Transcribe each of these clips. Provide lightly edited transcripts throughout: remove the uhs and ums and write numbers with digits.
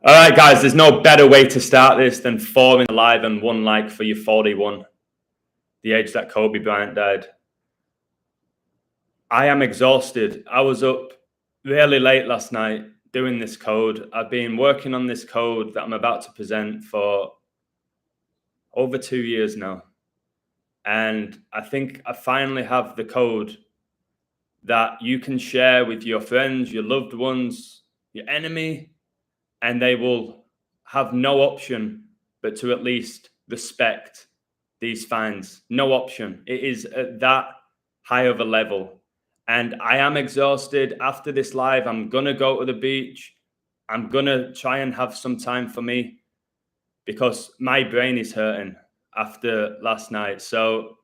All right, guys, there's no better way to start this than 4 in the live and 1 like for your 41, the age that Kobe Bryant died. I am exhausted. I was up really late last night doing this code. I've been working on this code that I'm about to present for over 2 years now. And I think I finally have the code that you can share with your friends, your loved ones, your enemy, and they will have no option but to at least respect these fines. No option. It is at that high of a level. And I am exhausted. After this live, I'm going to go to the beach. I'm going to try and have some time for me because my brain is hurting after last night. So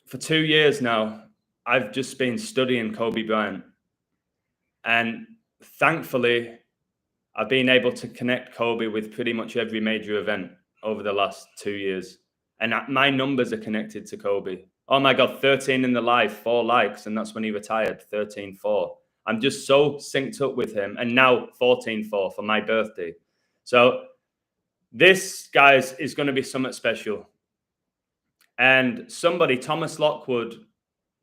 for 2 years now, I've just been studying Kobe Bryant. And thankfully, I've been able to connect Kobe with pretty much every major event over the last 2 years. And my numbers are connected to Kobe. Oh my God, 13 in the live, 4 likes. And that's when he retired, 13-4. I'm just so synced up with him. And now 14-4 for my birthday. So this, guys, is going to be something special. And somebody, Thomas Lockwood,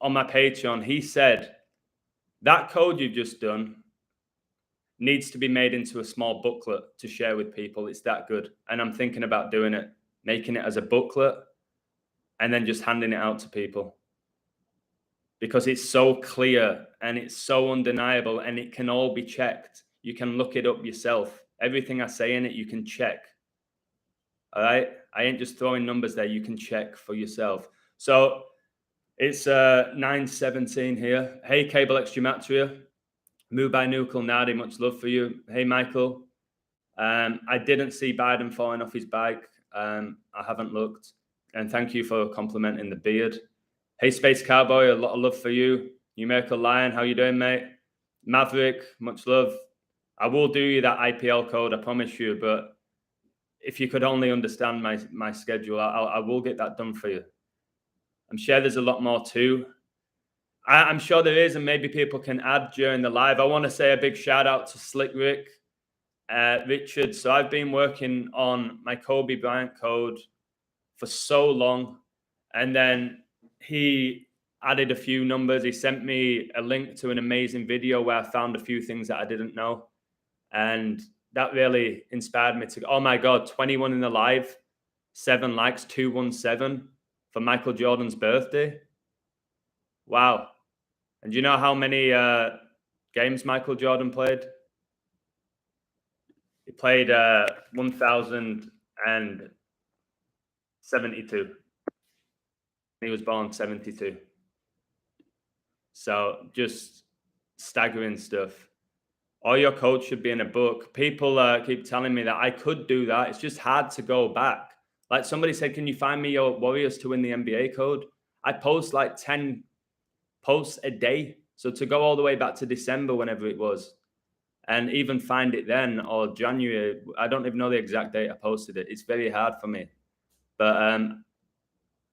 on my Patreon, he said, that code you've just done needs to be made into a small booklet to share with people. It's that good. And I'm thinking about doing it, making it as a booklet and then just handing it out to people because it's so clear and it's so undeniable and it can all be checked. You can look it up yourself. Everything I say in it, you can check. All right. I ain't just throwing numbers there. You can check for yourself. So it's 9:17 here. Hey, Cable X Gematria. Mubai Nukul Nadi, much love for you. Hey, Michael. I didn't see Biden falling off his bike. I haven't looked. And thank you for complimenting the beard. Hey, Space Cowboy, a lot of love for you. Numerical Lion, how you doing, mate? Maverick, much love. I will do you that IPL code, I promise you. But if you could only understand my schedule, I will get that done for you. I'm sure there's a lot more too. I'm sure there is, and maybe people can add during the live. I want to say a big shout out to Slick Rick, Richard. So I've been working on my Kobe Bryant code for so long. And then he added a few numbers. He sent me a link to an amazing video where I found a few things that I didn't know. And that really inspired me to, oh my God, 21 in the live, 7 likes, 217 for Michael Jordan's birthday. Wow. And do you know how many games Michael Jordan played? He played 1,072. He was born 72. So just staggering stuff. All your codes should be in a book. People keep telling me that I could do that. It's just hard to go back. Like somebody said, can you find me your Warriors to win the NBA code? I post like 10 posts a day. So to go all the way back to December, whenever it was, and even find it then or January, I don't even know the exact date I posted it. It's very hard for me. But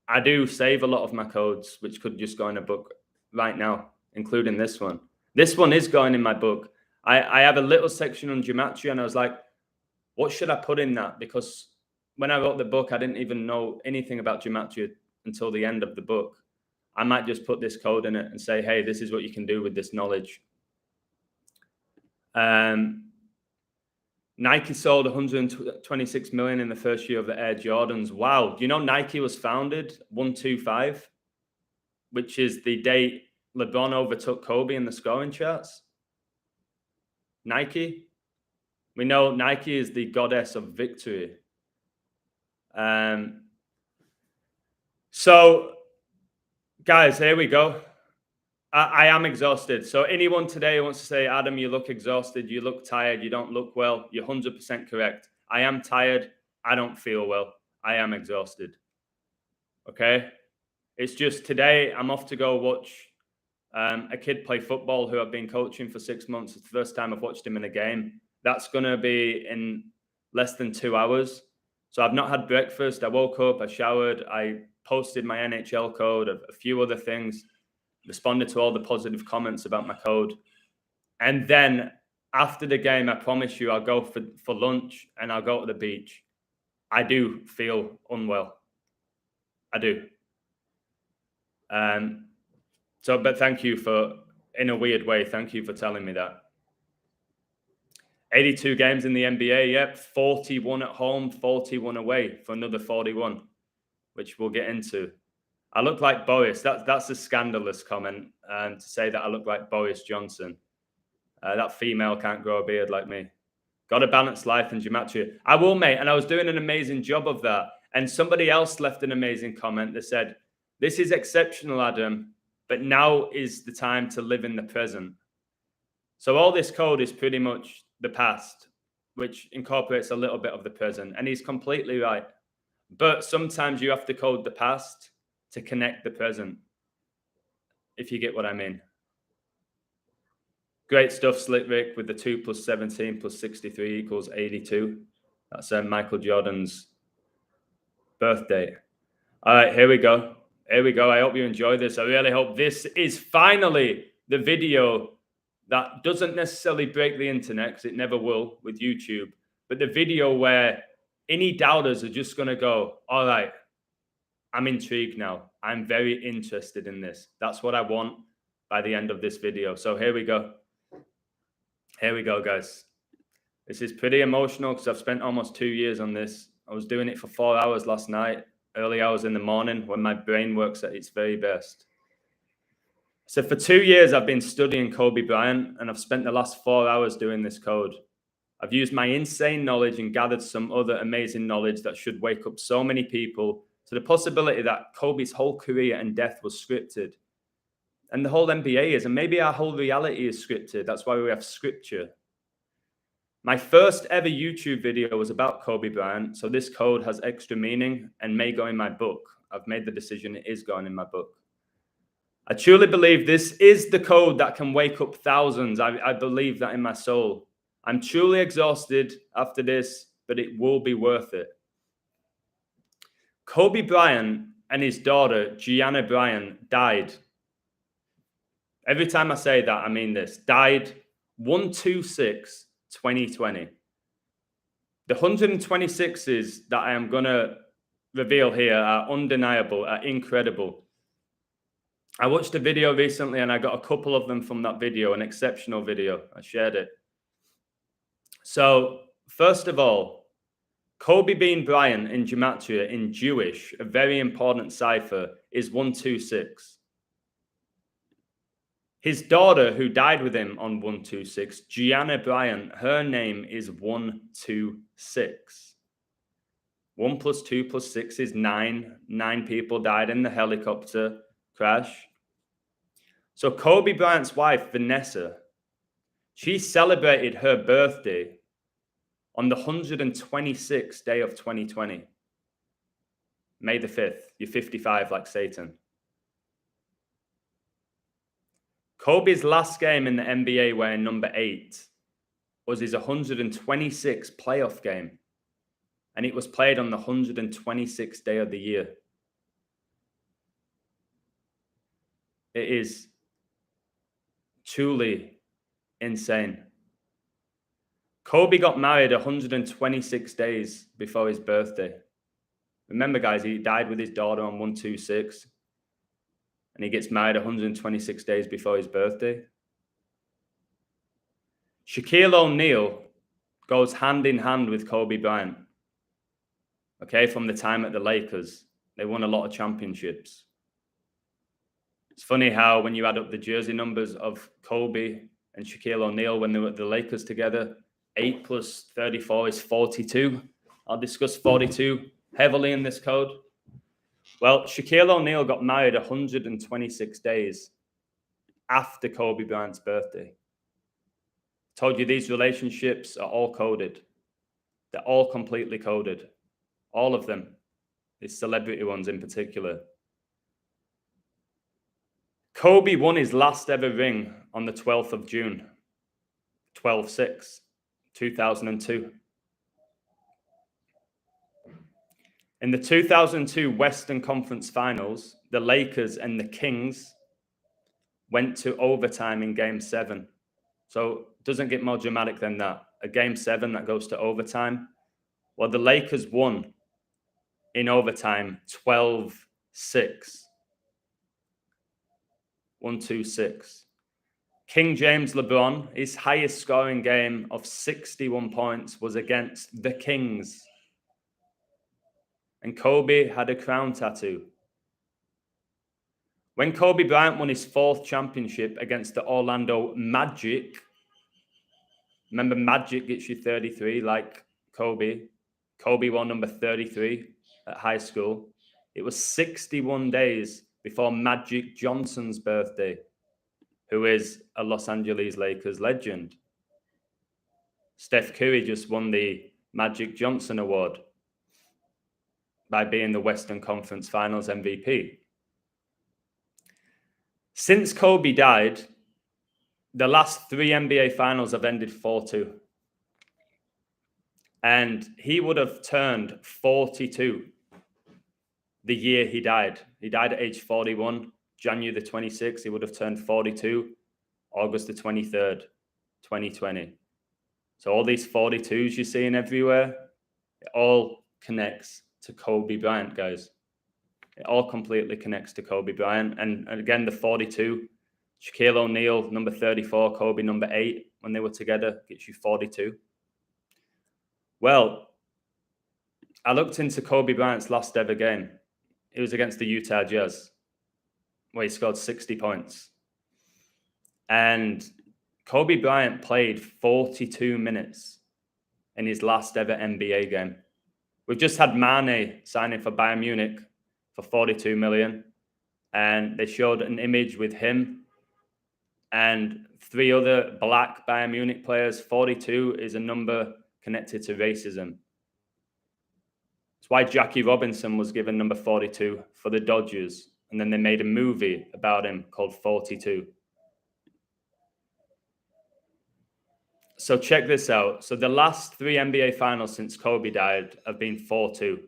I do save a lot of my codes, which could just go in a book right now, including this one. This one is going in my book. I have a little section on gematria, and I was like, what should I put in that? Because when I wrote the book, I didn't even know anything about gematria until the end of the book. I might just put this code in it and say, hey, this is what you can do with this knowledge. Nike sold 126 million in the first year of the Air Jordans. Wow. Do you know Nike was founded 125, which is the date LeBron overtook Kobe in the scoring charts? Nike. We know Nike is the goddess of victory. So, guys, here we go. I am exhausted. So anyone today who wants to say, Adam, you look exhausted, you look tired, you don't look well, you're 100% correct. I am tired. I don't feel well. I am exhausted. Okay? It's just today I'm off to go watch a kid play football who I've been coaching for 6 months. It's the first time I've watched him in a game. That's going to be in less than 2 hours. So I've not had breakfast. I woke up, I showered, I posted my NHL code, a few other things, responded to all the positive comments about my code. And then After the game, I promise you, I'll go for lunch and I'll go to the beach. I do feel unwell. I do. But thank you in a weird way, thank you for telling me that. 82 games in the NBA, yep. 41 at home, 41 away for another 41, which we'll get into. I look like Boris. That's a scandalous comment to say that I look like Boris Johnson. That female can't grow a beard like me. Got a balanced life and gematria. I will, mate. And I was doing an amazing job of that. And somebody else left an amazing comment that said, "This is exceptional, Adam, but now is the time to live in the present." So all this code is pretty much the past, which incorporates a little bit of the present. And he's completely right. But sometimes you have to code the past to connect the present, if you get what I mean. Great stuff, Slick Rick, with the 2 + 17 + 63 = 82. That's Michael Jordan's birthday. All right, here we go. Here we go. I hope you enjoy this. I really hope this is finally the video that doesn't necessarily break the internet, because it never will with YouTube, but the video where any doubters are just going to go, all right, I'm intrigued now. I'm very interested in this. That's what I want by the end of this video. So here we go. Here we go, guys. This is pretty emotional because I've spent almost 2 years on this. I was doing it for 4 hours last night, early hours in the morning when my brain works at its very best. So for 2 years, I've been studying Kobe Bryant, and I've spent the last 4 hours doing this code. I've used my insane knowledge and gathered some other amazing knowledge that should wake up so many people to the possibility that Kobe's whole career and death was scripted. And the whole NBA is, and maybe our whole reality is scripted. That's why we have scripture. My first ever YouTube video was about Kobe Bryant, so this code has extra meaning and may go in my book. I've made the decision it is going in my book. I truly believe this is the code that can wake up thousands. I believe that in my soul. I'm truly exhausted after this, but it will be worth it. Kobe Bryant and his daughter, Gianna Bryant, died. Every time I say that, I mean this. Died 1/26/2020. The 126s that I am going to reveal here are undeniable, are incredible. I watched a video recently and I got a couple of them from that video, an exceptional video. I shared it. So, first of all, Kobe being Bryant in gematria in Jewish, a very important cipher, is 126. His daughter, who died with him on 126, Gianna Bryant, her name is 126. 1 + 2 + 6 is 9. 9 people died in the helicopter crash. So Kobe Bryant's wife, Vanessa, she celebrated her birthday on the 126th day of 2020. May the 5th. You're 55 like Satan. Kobe's last game in the NBA wearing number 8 was his 126th playoff game. And it was played on the 126th day of the year. It is truly insane. Kobe got married 126 days before his birthday. Remember, guys, he died with his daughter on 126. And he gets married 126 days before his birthday. Shaquille O'Neal goes hand in hand with Kobe Bryant. Okay, from the time at the Lakers. They won a lot of championships. It's funny how when you add up the jersey numbers of Kobe and Shaquille O'Neal when they were at the Lakers together, 8 + 34 is 42. I'll discuss 42 heavily in this code. Well, Shaquille O'Neal got married 126 days after Kobe Bryant's birthday. Told you these relationships are all coded. They're all completely coded. All of them. These celebrity ones in particular. Kobe won his last ever ring on the 12th of June. 12/6, 2002. In the 2002 Western Conference Finals, the Lakers and the Kings went to overtime in Game 7. So So it doesn't get more dramatic than that. A game 7 that goes to overtime. Well, the Lakers won in overtime 12-6. 1-2-6. King James LeBron, his highest scoring game of 61 points was against the Kings. And Kobe had a crown tattoo. When Kobe Bryant won his 4th championship against the Orlando Magic, remember Magic gets you 33 like Kobe. Kobe won number 33 at high school. It was 61 days before Magic Johnson's birthday, who is a Los Angeles Lakers legend. Steph Curry just won the Magic Johnson Award by being the Western Conference Finals MVP. Since Kobe died, the last 3 NBA Finals have ended 4-2. And he would have turned 42 the year he died. He died at age 41, January the 26th. He would have turned 42, August the 23rd, 2020. So all these 42s you're seeing everywhere, it all connects to Kobe Bryant, guys. It all completely connects to Kobe Bryant. And again, the 42, Shaquille O'Neal, number 34, Kobe, number 8, when they were together, gets you 42. Well, I looked into Kobe Bryant's last ever game. It was against the Utah Jazz, where he scored 60 points. And Kobe Bryant played 42 minutes in his last ever NBA game. We've just had Mane signing for Bayern Munich for 42 million. And they showed an image with him and 3 other black Bayern Munich players. 42 is a number connected to racism. It's why Jackie Robinson was given number 42 for the Dodgers. And then they made a movie about him called 42. So check this out. So the last 3 NBA finals since Kobe died have been 4-2.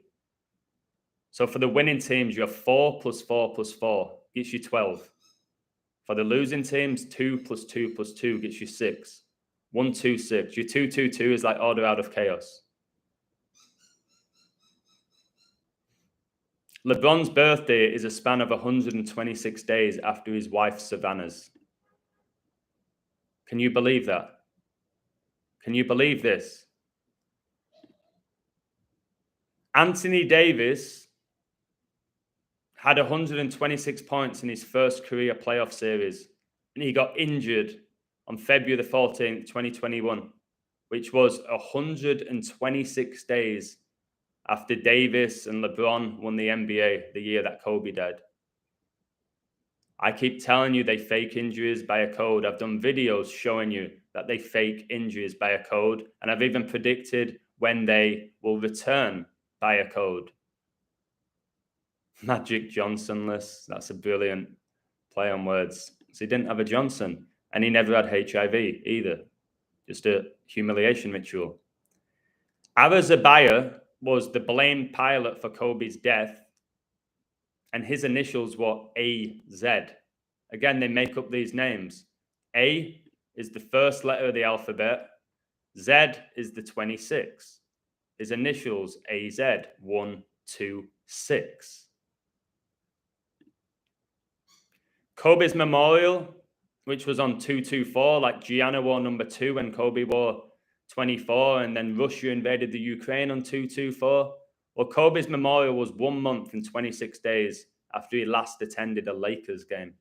So for the winning teams, you have 4 + 4 + 4, gets you 12. For the losing teams, 2 + 2 + 2 gets you 6. 1-2-6. Your 2-2-2 is like order out of chaos. LeBron's birthday is a span of 126 days after his wife Savannah's. Can you believe that? Can you believe this? Anthony Davis had 126 points in his first career playoff series, and he got injured on February the 14th, 2021, which was 126 days after Davis and LeBron won the NBA the year that Kobe died. I keep telling you they fake injuries by a code. I've done videos showing you that they fake injuries by a code, and I've even predicted when they will return by a code. Magic Johnson-less. That's a brilliant play on words. So he didn't have a Johnson, and he never had HIV either. Just a humiliation ritual. Argentinian was the blamed pilot for Kobe's death, and his initials were AZ. Again, they make up these names. A is the first letter of the alphabet. Z is the 26. His initials AZ, 1, 2, 6. Kobe's memorial, which was on 224, like Gianna wore number 2 and Kobe wore 24, and then Russia invaded the Ukraine on 224. Well, Kobe's memorial was 1 month and 26 days after he last attended a Lakers game.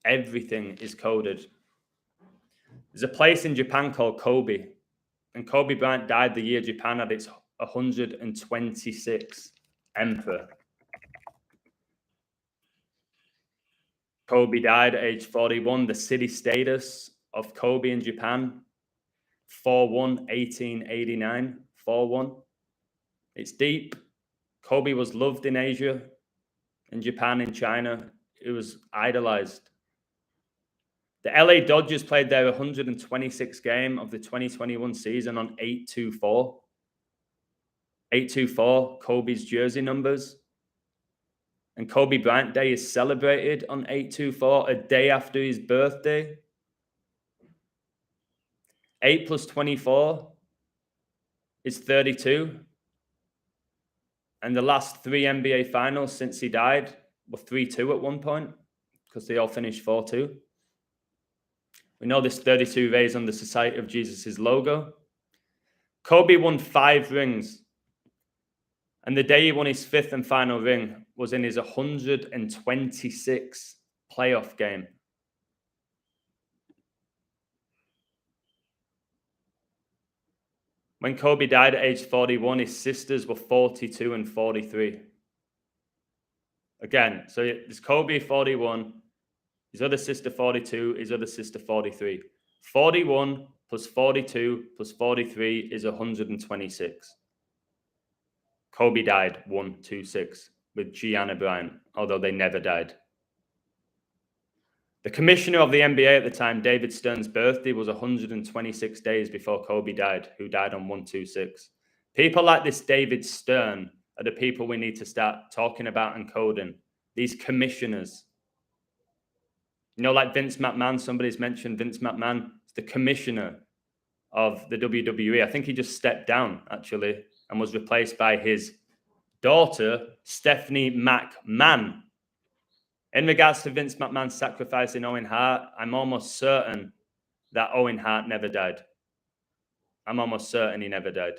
Everything is coded. There's a place in Japan called Kobe, and Kobe Bryant died the year Japan had its 126th emperor. Kobe died at age 41. The city status of Kobe in Japan, 4-1, 1889, 4-1. It's deep. Kobe was loved in Asia, in Japan, in China. It was idolized. The LA Dodgers played their 126th game of the 2021 season on 824. 824, Kobe's jersey numbers. And Kobe Bryant Day is celebrated on 824, a day after his birthday. 8 plus 24 is 32. And the last 3 NBA finals since he died were 3-2 at one point, because they all finished 4-2. We know this 32 raised on the Society of Jesus' logo. Kobe won 5 rings. And the day he won his 5th and final ring was in his 126th playoff game. When Kobe died at age 41, his sisters were 42 and 43. Again, so it's Kobe 41, his other sister 42, his other sister 43. 41 plus 42 plus 43 is 126. Kobe died 126 with Giannis Bryant, although they never died. The commissioner of the NBA at the time, David Stern's birthday was 126 days before Kobe died, who died on 126. People like this David Stern are the people we need to start talking about and coding. These commissioners. You know, like Vince McMahon, somebody's mentioned Vince McMahon, the commissioner of the WWE. I think he just stepped down, actually, and was replaced by his daughter, Stephanie McMahon. In regards to Vince McMahon sacrificing Owen Hart, I'm almost certain that Owen Hart never died. I'm almost certain he never died.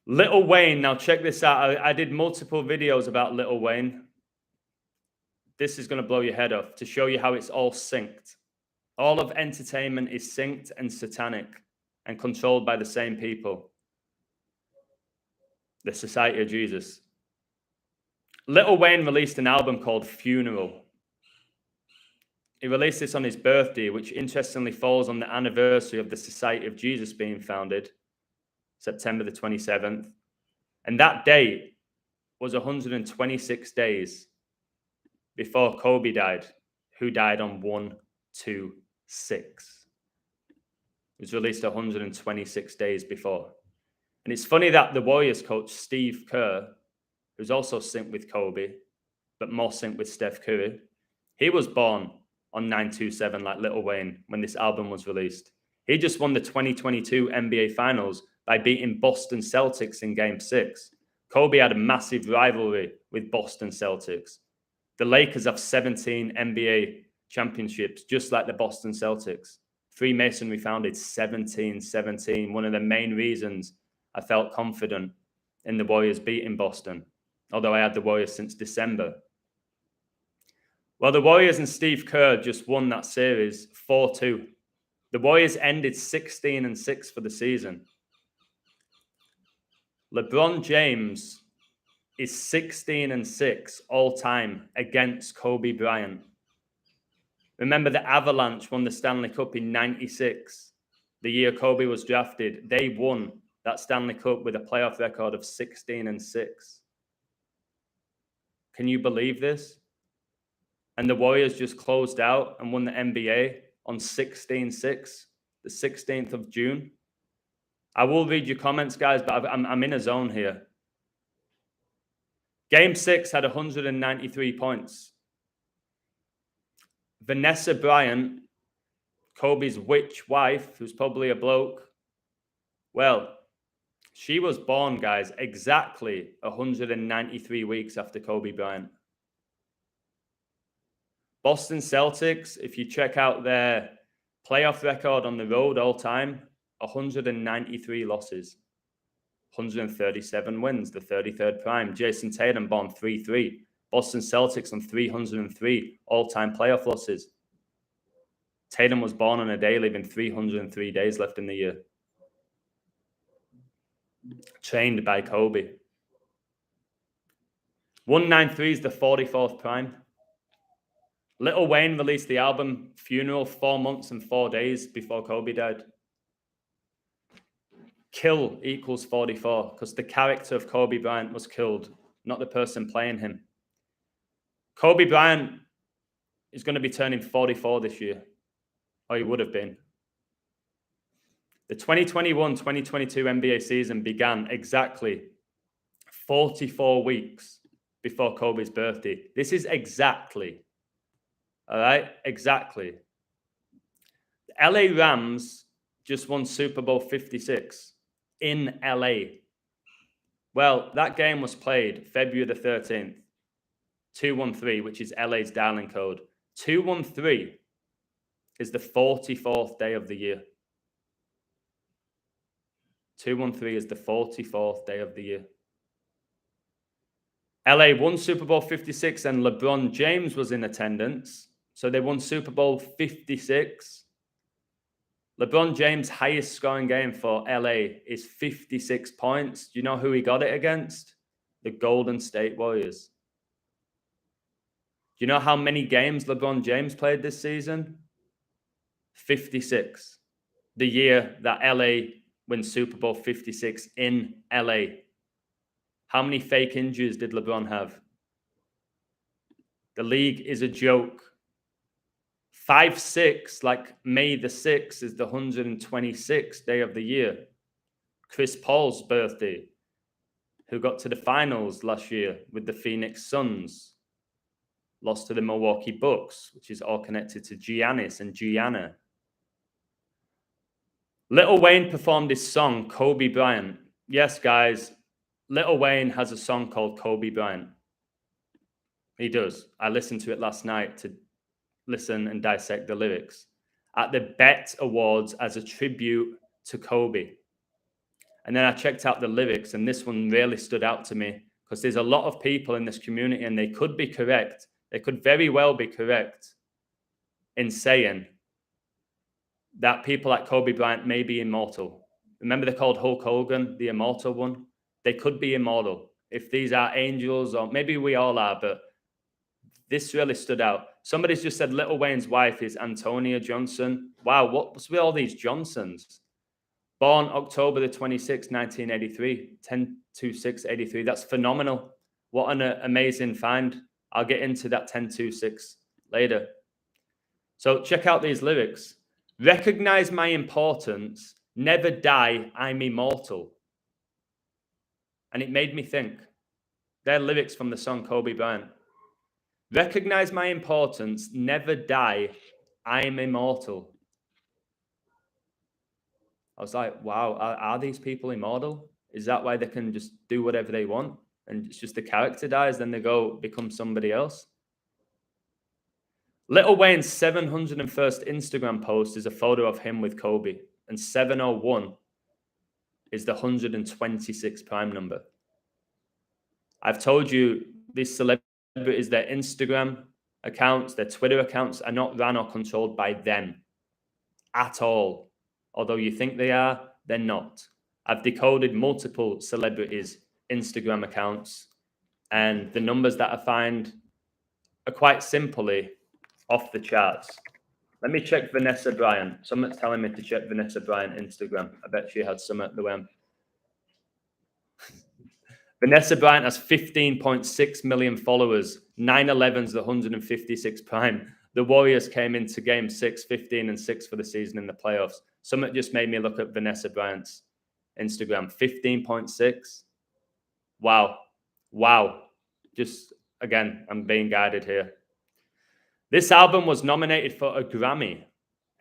Lil Wayne, now check this out. I did multiple videos about Lil Wayne. This is going to blow your head off to show you how it's all synced. All of entertainment is synced and satanic and controlled by the same people. The Society of Jesus. Lil Wayne released an album called Funeral. He released this on his birthday, which interestingly falls on the anniversary of the Society of Jesus being founded, September the 27th. And that date was 126 days before Kobe died, who died on 126. It was released 126 days before. And it's funny that the Warriors coach, Steve Kerr, who's also synced with Kobe, but more synced with Steph Curry, he was born on 9/27 like Lil Wayne when this album was released. He just won the 2022 NBA Finals by beating Boston Celtics in Game 6. Kobe had a massive rivalry with Boston Celtics. The Lakers have 17 NBA championships, just like the Boston Celtics. Freemasonry founded 17-17. One of the main reasons I felt confident in the Warriors beating Boston, although I had the Warriors since December. Well, the Warriors and Steve Kerr just won that series 4-2. The Warriors ended 16-6 for the season. LeBron James is 16-6 all time against Kobe Bryant. Remember, the Avalanche won the Stanley Cup in 96, the year Kobe was drafted. They won that Stanley Cup with a playoff record of 16-6. Can you believe this? And the Warriors just closed out and won the NBA on 16-6, the 16th of June. I will read your comments, guys, but I'm in a zone here. Game 6 had 193 points. Vanessa Bryant, Kobe's witch wife, who's probably a bloke, well, she was born, guys, exactly 193 weeks after Kobe Bryant. Boston Celtics, if you check out their playoff record on the road all time, 193 losses, 137 wins, the 33rd prime. Jason Tatum born 3-3. Boston Celtics on 303 all-time playoff losses. Tatum was born on a day, leaving 303 days left in the year. Trained by Kobe. 193 is the 44th prime. Lil Wayne released the album Funeral 4 months and 4 days before Kobe died. Kill equals 44 because the character of Kobe Bryant was killed, not the person playing him. Kobe Bryant is going to be turning 44 this year, or he would have been. The 2021-2022 NBA season began exactly 44 weeks before Kobe's birthday. This is exactly. All right, exactly. The LA Rams just won Super Bowl 56 in LA. Well, that game was played February the 13th, 213, which is LA's dialing code. 213 is the 44th day of the year. 213 is the 44th day of the year. LA won Super Bowl 56 and LeBron James was in attendance. So they won Super Bowl 56. LeBron James' highest scoring game for LA is 56 points. Do you know who he got it against? The Golden State Warriors. Do you know how many games LeBron James played this season? 56. The year that LA wins Super Bowl 56 in LA. How many fake injuries did LeBron have? The league is a joke. 5-6, like May the 6th, is the 126th day of the year. Chris Paul's birthday, who got to the finals last year with the Phoenix Suns, lost to the Milwaukee Bucks, which is all connected to Giannis and Gianna. Lil Wayne performed his song, Kobe Bryant. Yes, guys, Lil Wayne has a song called Kobe Bryant. He does. I listened to it last night to listen and dissect the lyrics at the Bet Awards as a tribute to Kobe. And then I checked out the lyrics, and this one really stood out to me because there's a lot of people in this community, and they could be correct. They could very well be correct in saying that people like Kobe Bryant may be immortal. Remember they called Hulk Hogan the immortal one? They could be immortal. If these are angels, or maybe we all are, but this really stood out. Somebody's just said Lil Wayne's wife is Antonia Johnson. Wow, what's with all these Johnsons? Born October the 26th, 1983, 10-26-83. That's phenomenal. What an amazing find. I'll get into that 10-26 later. So check out these lyrics. Recognize my importance. Never die, I'm immortal. And it made me think. They're lyrics from the song Kobe Bryant. Recognize my importance, never die, I'm immortal. I was like, wow, are these people immortal? Is that why they can just do whatever they want? And it's just the character dies, then they go become somebody else? Lil Wayne's 701st Instagram post is a photo of him with Kobe. And 701 is the 126 prime number. I've told you these celebrities, their Instagram accounts, their Twitter accounts are not ran or controlled by them at all. Although you think they are, they're not. I've decoded multiple celebrities' Instagram accounts, and the numbers that I find are quite simply off the charts. Let me check Vanessa Bryant. Someone's telling me to check Vanessa Bryant Instagram. I bet she had some at the whim. Vanessa Bryant has 15.6 million followers. 9/11's the 156 prime. The Warriors came into game 6, 15-6 for the season in the playoffs. Something just made me look at Vanessa Bryant's Instagram. 15.6. Wow. Wow. Just, again, I'm being guided here. This album was nominated for a Grammy,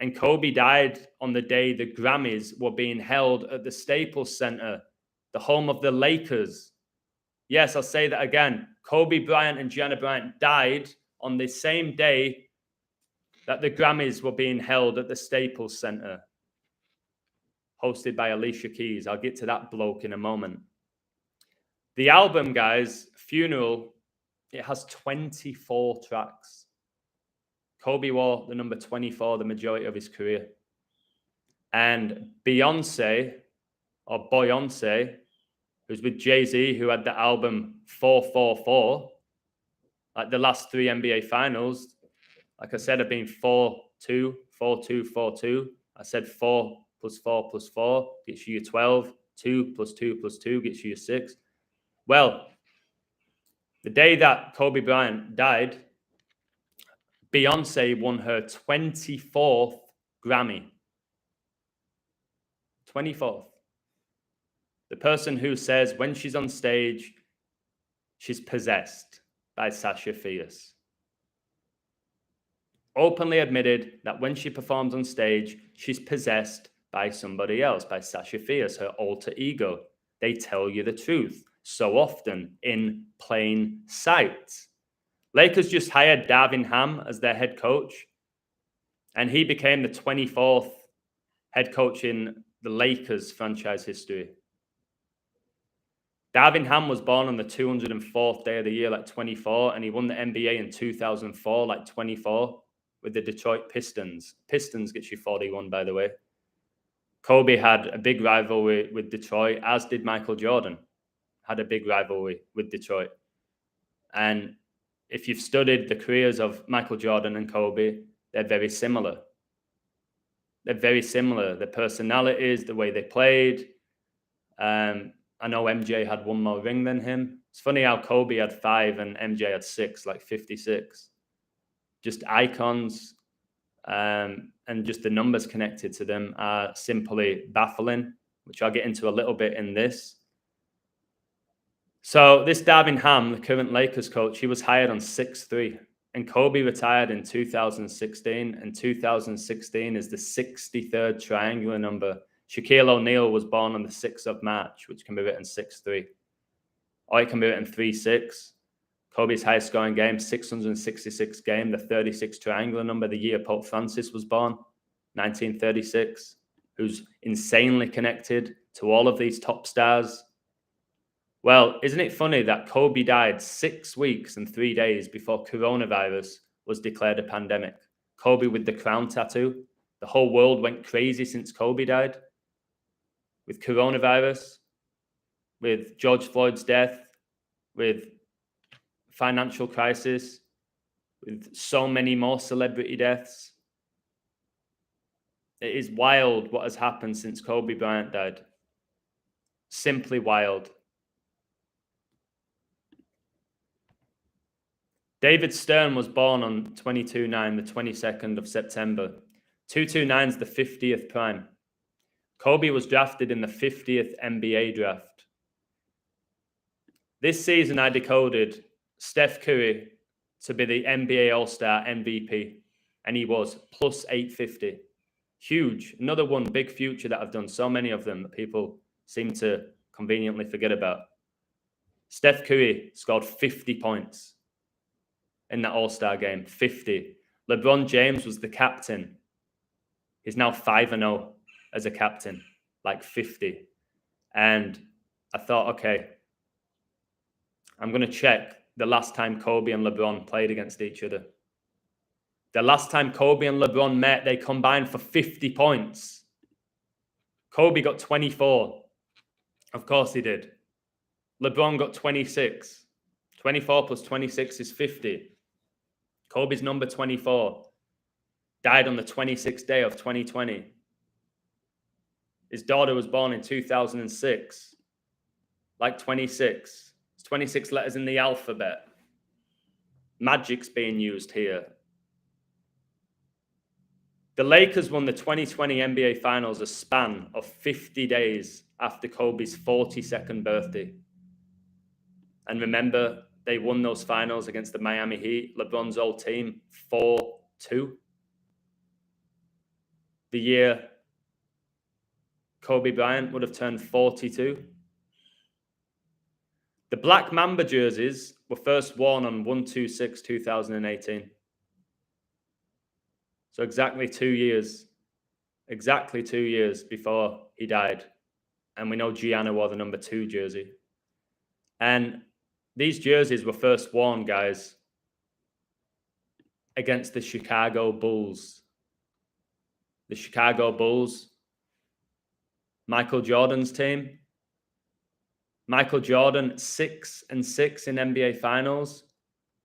and Kobe died on the day the Grammys were being held at the Staples Center, the home of the Lakers. Yes, I'll say that again. Kobe Bryant and Gianna Bryant died on the same day that the Grammys were being held at the Staples Center, hosted by Alicia Keys. I'll get to that bloke in a moment. The album, guys, Funeral, it has 24 tracks. Kobe wore the number 24 the majority of his career. And Beyonce, or Boyonce, who's with Jay-Z, who had the album 444, like the last 3 NBA finals. Like I said, I've been 4-2, 4-2, 4-2. I said 4 + 4 + 4 gets you your 12. 2 + 2 + 2 gets you your 6. Well, the day that Kobe Bryant died, Beyonce won her 24th Grammy. 24th. The person who says when she's on stage, she's possessed by Sasha Fierce. openly admitted that when she performs on stage, she's possessed by somebody else, by Sasha Fierce, her alter ego. They tell you the truth so often in plain sight. Lakers just hired Darvin Ham as their head coach, and he became the 24th head coach in the Lakers franchise history. Darvin Ham was born on the 204th day of the year, like 24, and he won the NBA in 2004, like 24, with the Detroit Pistons. Pistons gets you 41, by the way. Kobe had a big rivalry with Detroit, as did Michael Jordan. Had a big rivalry with Detroit. And if you've studied the careers of Michael Jordan and Kobe, they're very similar. They're very similar. Their personalities, the way they played. I know MJ had one more ring than him. It's funny how Kobe had 5 and MJ had 6, like 56. Just icons. And just the numbers connected to them are simply baffling, which I'll get into a little bit in this. So this Darvin Ham, the current Lakers coach, he was hired on 6-3. And Kobe retired in 2016. And 2016 is the 63rd triangular number. Shaquille O'Neal was born on the 6th of March, which can be written 6-3. Or it can be written 3-6. Kobe's highest scoring game, 666 game, the 36th triangular number, the year Pope Francis was born, 1936, who's insanely connected to all of these top stars. Well, isn't it funny that Kobe died 6 weeks and 3 days before coronavirus was declared a pandemic? Kobe with the crown tattoo. The whole world went crazy since Kobe died. With coronavirus, with George Floyd's death, with financial crisis, with so many more celebrity deaths. It is wild what has happened since Kobe Bryant died. Simply wild. David Stern was born on 22/9, the 22nd of September. 229 is the 50th prime. Kobe was drafted in the 50th NBA draft. This season, I decoded Steph Curry to be the NBA All-Star MVP, and he was plus 850. Huge. Another one, big future that I've done so many of them that people seem to conveniently forget about. Steph Curry scored 50 points in that All-Star game, 50. LeBron James was the captain. He's now 5-0 as a captain, like 50. And I thought, okay, I'm going to check the last time Kobe and LeBron played against each other. The last time Kobe and LeBron met, they combined for 50 points. Kobe got 24. Of course he did. LeBron got 26. 24 plus 26 is 50. Kobe's number 24 died on the 26th day of 2020. His daughter was born in 2006. Like 26. 26 letters in the alphabet. Magic's being used here. The Lakers won the 2020 NBA Finals a span of 50 days after Kobe's 42nd birthday. And remember, they won those finals against the Miami Heat, LeBron's old team, 4-2. The year Kobe Bryant would have turned 42. The black Mamba jerseys were first worn on 1/26/2018. So exactly 2 years before he died. And we know Gianna wore the number 2 jersey. And these jerseys were first worn, guys, against the Chicago Bulls. The Chicago Bulls, Michael Jordan's team. Michael Jordan, 6-6 in NBA Finals.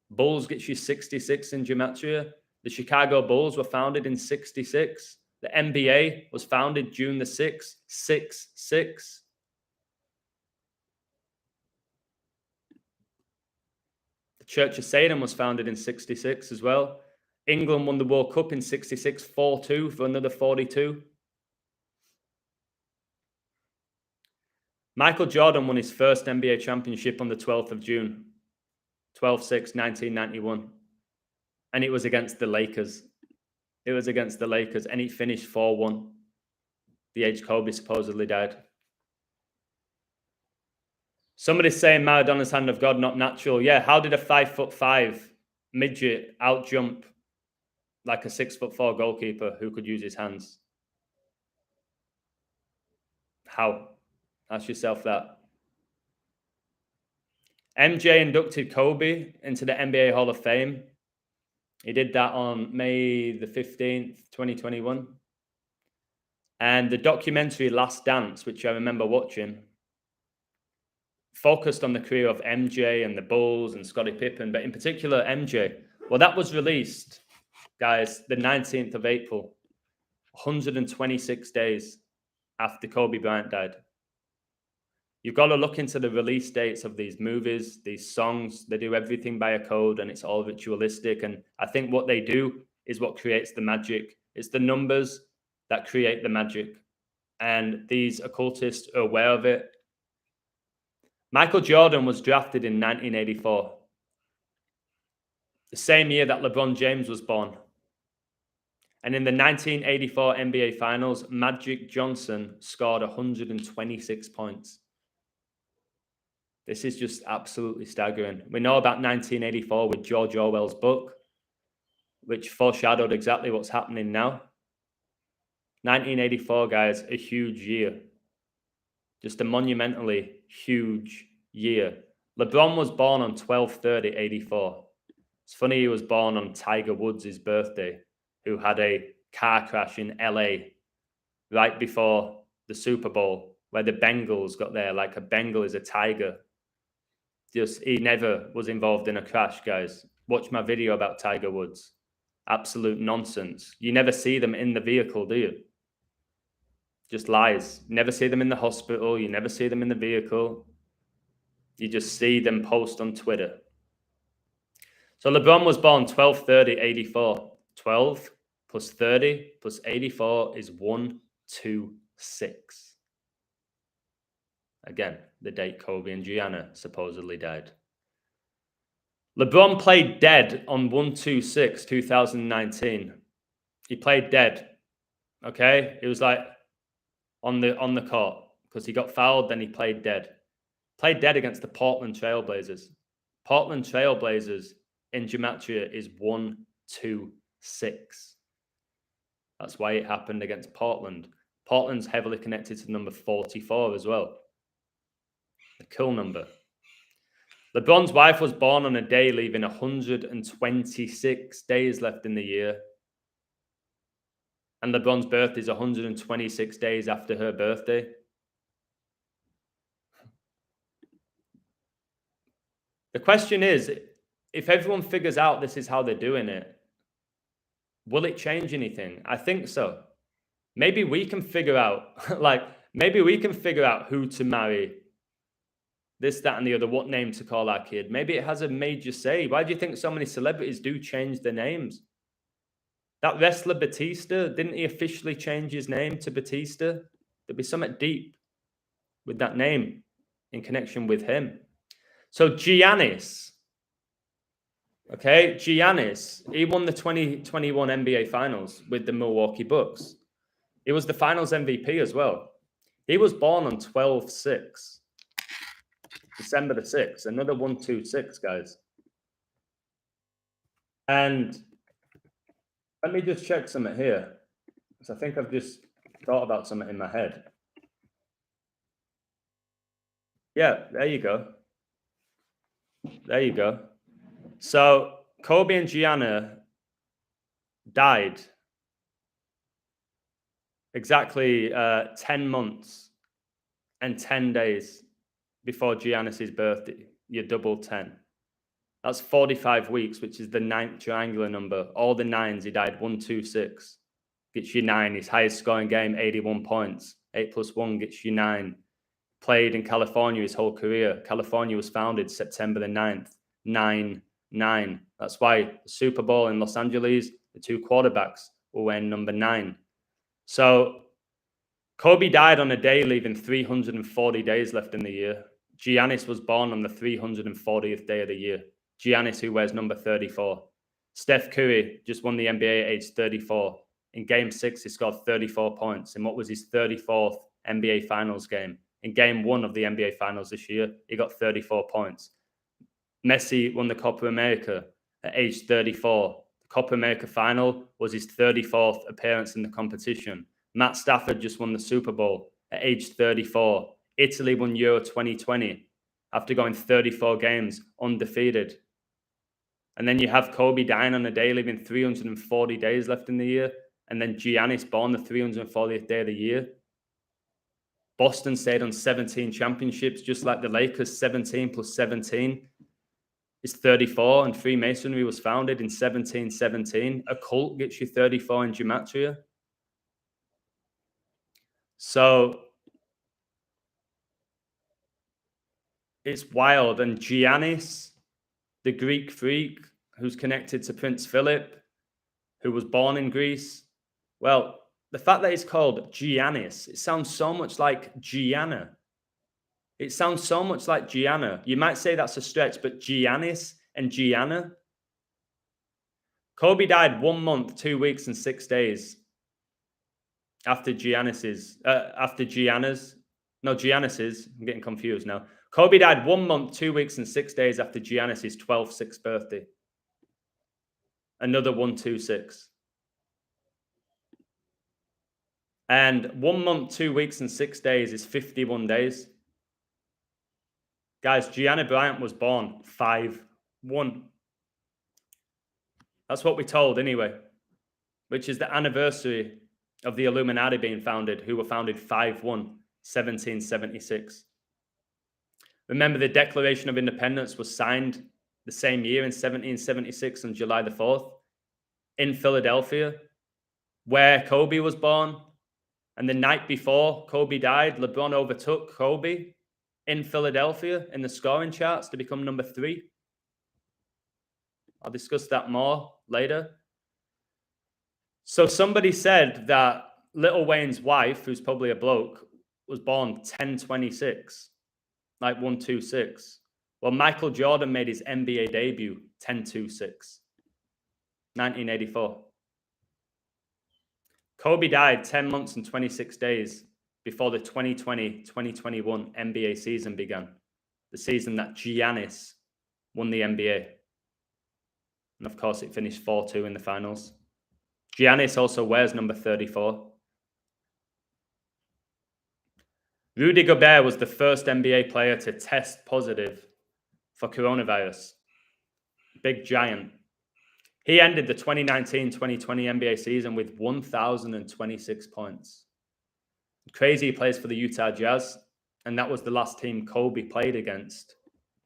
Bulls gets you 66 in gematria. The Chicago Bulls were founded in 66. The NBA was founded June the 6th, 6-6. The Church of Satan was founded in 66 as well. England won the World Cup in 66, 4-2 for another 42. Michael Jordan won his first NBA championship on the 12th of June, 12-6, 1991. And it was against the Lakers. It was against the Lakers, and he finished 4-1. The age Kobe supposedly died. Somebody's saying Maradona's hand of God, not natural. Yeah, how did a 5'5" midget out jump like a 6'4" goalkeeper who could use his hands? How? Ask yourself that. MJ inducted Kobe into the NBA Hall of Fame. He did that on May the 15th, 2021. And the documentary Last Dance, which I remember watching, focused on the career of MJ and the Bulls and Scottie Pippen, but in particular MJ. Well, that was released, guys, the 19th of April, 126 days after Kobe Bryant died. You've got to look into the release dates of these movies, these songs. They do everything by a code, and it's all ritualistic. And I think what they do is what creates the magic. It's the numbers that create the magic. And these occultists are aware of it. Michael Jordan was drafted in 1984, the same year that LeBron James was born. And in the 1984 NBA Finals, Magic Johnson scored 126 points. This is just absolutely staggering. We know about 1984 with George Orwell's book, which foreshadowed exactly what's happening now. 1984, guys, a huge year. Just a monumentally huge year. LeBron was born on 12/30/84. It's funny he was born on Tiger Woods' birthday, who had a car crash in LA right before the Super Bowl, where the Bengals got there. Like a Bengal is a tiger. He never was involved in a crash, guys. Watch my video about Tiger Woods. Absolute nonsense. You never see them in the vehicle, do you? Just lies. You never see them in the hospital. You never see them in the vehicle. You just see them post on Twitter. So LeBron was born 12/30/84. 12 plus 30 plus 84 is 126. Again, the date Kobe and Gianna supposedly died. LeBron played dead on 1/26/2019. He played dead. Okay? It was like on the court because he got fouled, then he played dead. Played dead against the Portland Trailblazers. Portland Trailblazers in gematria is 126. That's why it happened against Portland. Portland's heavily connected to number 44 as well. A cool number. LeBron's wife was born on a day leaving 126 days left in the year. And LeBron's birthday is 126 days after her birthday. The question is, if everyone figures out this is how they're doing it, will it change anything? I think so. Maybe we can figure out, maybe we can figure out who to marry, this, that, and the other, what name to call our kid. Maybe it has a major say. Why do you think so many celebrities do change their names? That wrestler Batista, didn't he officially change his name to Batista? There'd be something deep with that name in connection with him. So Giannis, okay, Giannis, he won the 2021 NBA Finals with the Milwaukee Bucks. He was the Finals MVP as well. He was born on 12/6, December the 6th, another 126, guys. And let me just check something here, because I think I've just thought about something in my head. Yeah, there you go. There you go. So Kobe and Gianna died exactly 10 months and 10 days before Giannis's birthday. You double 10. That's 45 weeks, which is the 9th triangular number. All the 9s, he died 126. Gets you 9. His highest scoring game, 81 points. 8 plus 1 gets you 9. Played in California his whole career. California was founded September the 9th. 9-9. That's why the Super Bowl in Los Angeles, the two quarterbacks were wearing number 9. So Kobe died on a day leaving 340 days left in the year. Giannis was born on the 340th day of the year. Giannis, who wears number 34. Steph Curry just won the NBA at age 34. In Game 6, he scored 34 points in what was his 34th NBA Finals game. In Game 1 of the NBA Finals this year, he got 34 points. Messi won the Copa America at age 34. The Copa America Final was his 34th appearance in the competition. Matt Stafford just won the Super Bowl at age 34. Italy won Euro 2020 after going 34 games undefeated. And then you have Kobe dying on a day, leaving 340 days left in the year. And then Giannis born the 340th day of the year. Boston stayed on 17 championships, just like the Lakers. 17 plus 17 is 34. And Freemasonry was founded in 1717. A cult gets you 34 in gematria. So it's wild. And Giannis, the Greek freak who's connected to Prince Philip, who was born in Greece. Well, the fact that it's called Giannis, it sounds so much like Gianna. It sounds so much like Gianna. You might say that's a stretch, but Giannis and Gianna. Kobe died 1 month, 2 weeks, and 6 days after Giannis's. I'm getting confused now. Kobe died 1 month, 2 weeks, and 6 days after Giannis's 12th birthday. Another 126. And 1 month, 2 weeks, and 6 days is 51 days. Guys, Gianna Bryant was born 5-1. That's what we're told anyway, which is the anniversary of the Illuminati being founded, who were founded 5-1, 1776. Remember, the Declaration of Independence was signed the same year in 1776 on July the 4th in Philadelphia, where Kobe was born. And the night before Kobe died, LeBron overtook Kobe in Philadelphia in the scoring charts to become number 3. I'll discuss that more later. So somebody said that Lil Wayne's wife, who's probably a bloke, was born 1026, like 126. Well, Michael Jordan made his NBA debut 1026, 1984. Kobe died 10 months and 26 days before the 2020-2021 NBA season began, the season that Giannis won the NBA. And of course, it finished 4-2 in the finals. Giannis also wears number 34. Rudy Gobert was the first NBA player to test positive for coronavirus. Big giant. He ended the 2019-2020 NBA season with 1,026 points. Crazy, he plays for the Utah Jazz, and that was the last team Kobe played against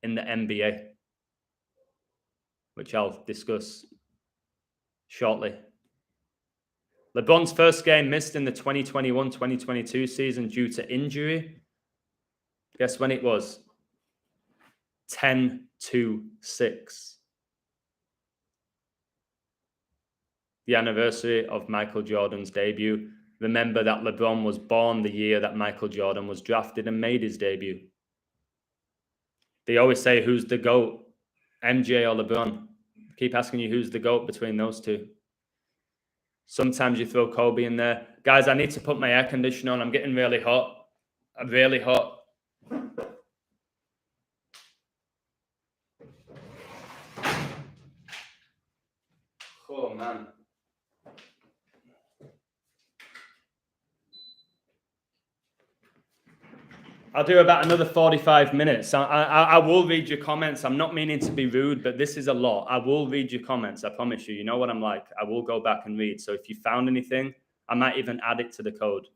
in the NBA, which I'll discuss shortly. LeBron's first game missed in the 2021-2022 season due to injury. Guess when it was? 10-6. The anniversary of Michael Jordan's debut. Remember that LeBron was born the year that Michael Jordan was drafted and made his debut. They always say, who's the GOAT, MJ or LeBron? I keep asking you, who's the GOAT between those two? Sometimes you throw Kobe in there. Guys, I need to put my air conditioner on. I'm getting really hot. I'm really hot. Oh, man. I'll do about another 45 minutes. I will read your comments. I'm not meaning to be rude, but this is a lot. I will read your comments. I promise you. You know what I'm like. I will go back and read. So if you found anything, I might even add it to the code.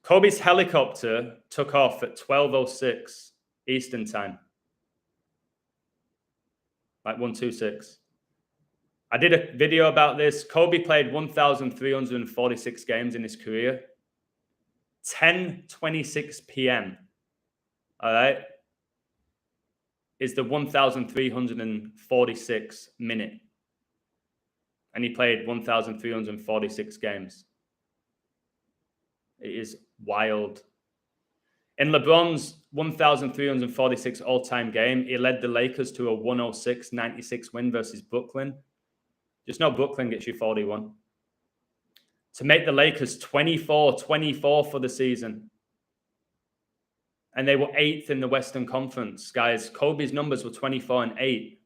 Kobe's helicopter took off at 12:06 Eastern time. Like 126. I did a video about this. Kobe played 1,346 games in his career. 10:26 p.m. All right, is the 1,346 minute, and he played 1,346 games. It is wild. In LeBron's 1,346 all-time game, he led the Lakers to a 106-96 win versus Brooklyn. Just know Brooklyn gets you 41. To make the Lakers 24-24 for the season. And they were 8th in the Western Conference, guys. Kobe's numbers were 24 and 8.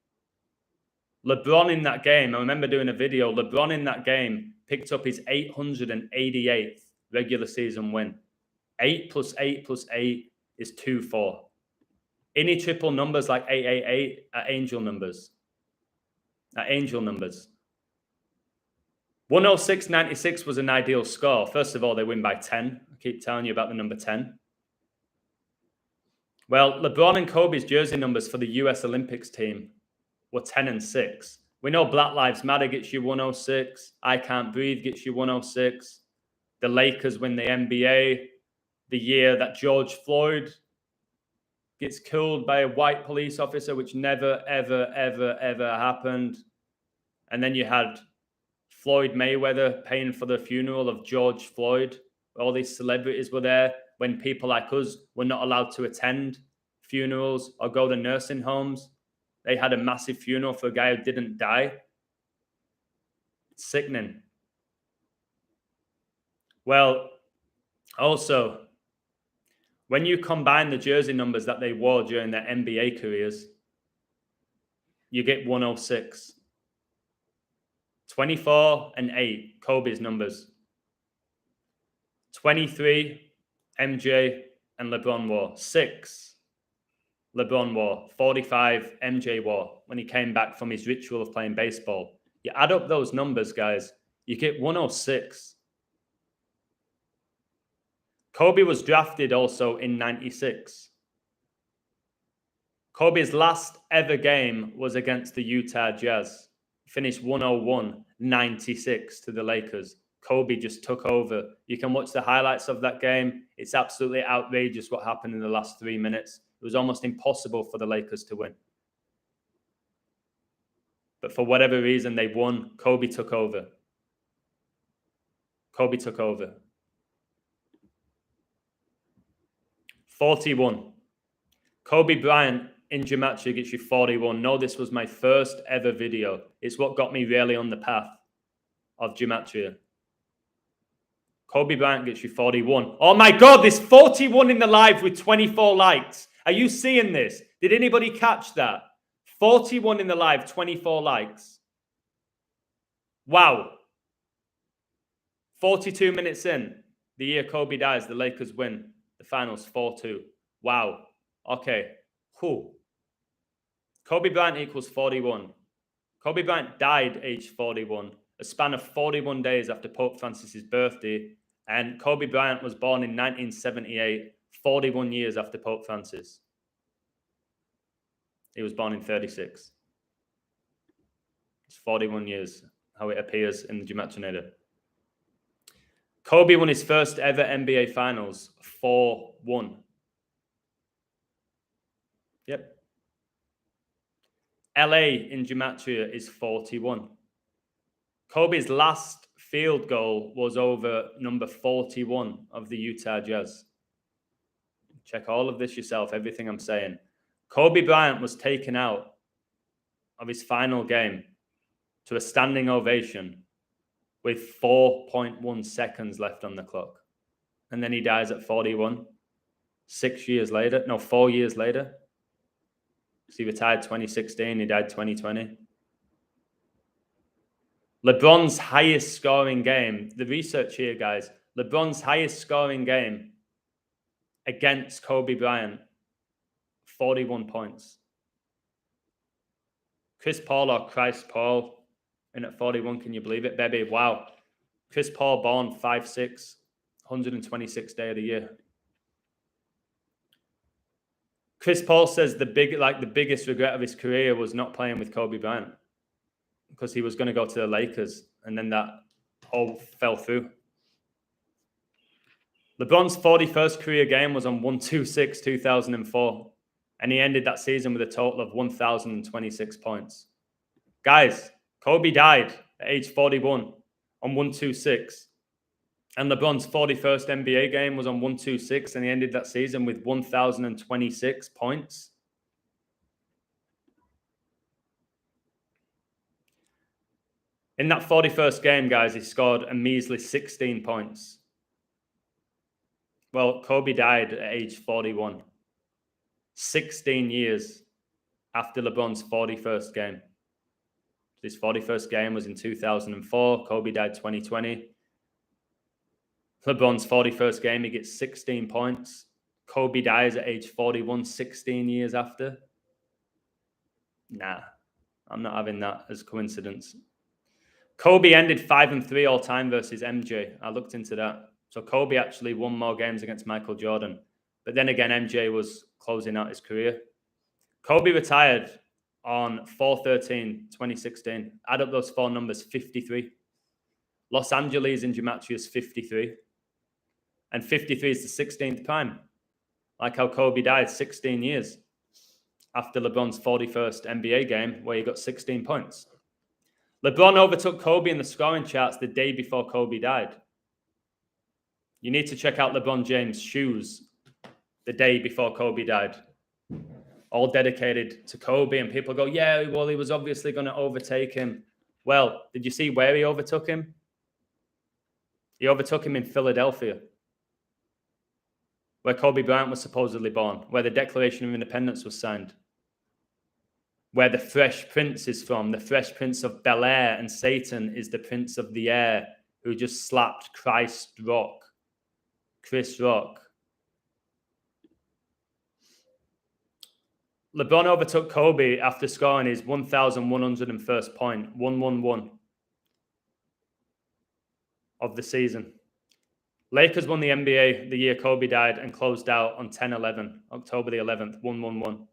LeBron in that game, I remember doing a video, LeBron in that game picked up his 888th regular season win. 8 plus 8 plus 8 is 2-4. Any triple numbers like 888 are angel numbers. 106-96 was an ideal score. First of all, they win by 10. I keep telling you about the number 10. Well, LeBron and Kobe's jersey numbers for the US Olympics team were 10 and 6. We know Black Lives Matter gets you 106. I Can't Breathe gets you 106. The Lakers win the NBA. The year that George Floyd gets killed by a white police officer, which never, ever, ever, ever happened. And then you had Floyd Mayweather paying for the funeral of George Floyd. All these celebrities were there when people like us were not allowed to attend funerals or go to nursing homes. They had a massive funeral for a guy who didn't die. It's sickening. Well, also, when you combine the jersey numbers that they wore during their NBA careers, you get 106. 24 and 8, Kobe's numbers. 23, MJ and LeBron wore. 6, LeBron wore. 45, MJ wore when he came back from his ritual of playing baseball. You add up those numbers, guys, you get 106. Kobe was drafted also in 96. Kobe's last ever game was against the Utah Jazz. Finished 101-96 to the Lakers. Kobe just took over. You can watch the highlights of that game. It's absolutely outrageous what happened in the last 3 minutes. It was almost impossible for the Lakers to win. But for whatever reason, they won. Kobe took over. 41. Kobe Bryant in gematria gets you 41. No, this was my first ever video. It's what got me really on the path of gematria. Kobe Bryant gets you 41. Oh my God, there's 41 in the live with 24 likes. Are you seeing this? Did anybody catch that? 41 in the live, 24 likes. Wow. 42 minutes in, the year Kobe dies, the Lakers win the finals 4-2. Wow. Okay. Cool. Kobe Bryant equals 41. Kobe Bryant died age 41, a span of 41 days after Pope Francis's birthday. And Kobe Bryant was born in 1978, 41 years after Pope Francis. He was born in 36. It's 41 years, how it appears in the Gematrinator. Kobe won his first ever NBA Finals 4-1. Yep. LA in gematria is 41. Kobe's last field goal was over number 41 of the Utah Jazz. Check all of this yourself, everything I'm saying. Kobe Bryant was taken out of his final game to a standing ovation with 4.1 seconds left on the clock. And then he dies at 41. 4 years later. So he retired 2016, he died 2020. LeBron's highest scoring game, the research here, guys, LeBron's highest scoring game against Kobe Bryant, 41 points. Chris Paul or Christ Paul in at 41, can you believe it, baby? Wow. Chris Paul born 5'6", 126th day of the year. Chris Paul says the biggest regret of his career was not playing with Kobe Bryant because he was going to go to the Lakers, and then that all fell through. LeBron's 41st career game was on 1/26/2004, and he ended that season with a total of 1,026 points. Guys, Kobe died at age 41 on 1/26. And LeBron's 41st NBA game was on 126, and he ended that season with 1,026 points. In that 41st game, guys, he scored a measly 16 points. Well, Kobe died at age 41, 16 years after LeBron's 41st game. His 41st game was in 2004. Kobe died 2020. LeBron's 41st game, he gets 16 points. Kobe dies at age 41, 16 years after. Nah, I'm not having that as coincidence. Kobe ended 5-3 all time versus MJ. I looked into that. So Kobe actually won more games against Michael Jordan. But then again, MJ was closing out his career. Kobe retired on 4/13/2016. Add up those four numbers, 53. Los Angeles in gematria is 53. And 53 is the 16th prime. Like how Kobe died 16 years after LeBron's 41st NBA game, where he got 16 points. LeBron overtook Kobe in the scoring charts the day before Kobe died. You need to check out LeBron James' shoes the day before Kobe died. All dedicated to Kobe, and people go, yeah, well, he was obviously going to overtake him. Well, did you see where he overtook him? He overtook him in Philadelphia, where Kobe Bryant was supposedly born, where the Declaration of Independence was signed, where the Fresh Prince is from, the Fresh Prince of Bel-Air, and Satan is the Prince of the Air, who just slapped Chris Rock. LeBron overtook Kobe after scoring his 1,101st point, 111 of the season. Lakers won the NBA the year Kobe died and closed out on 10/11, October the 11th, 111.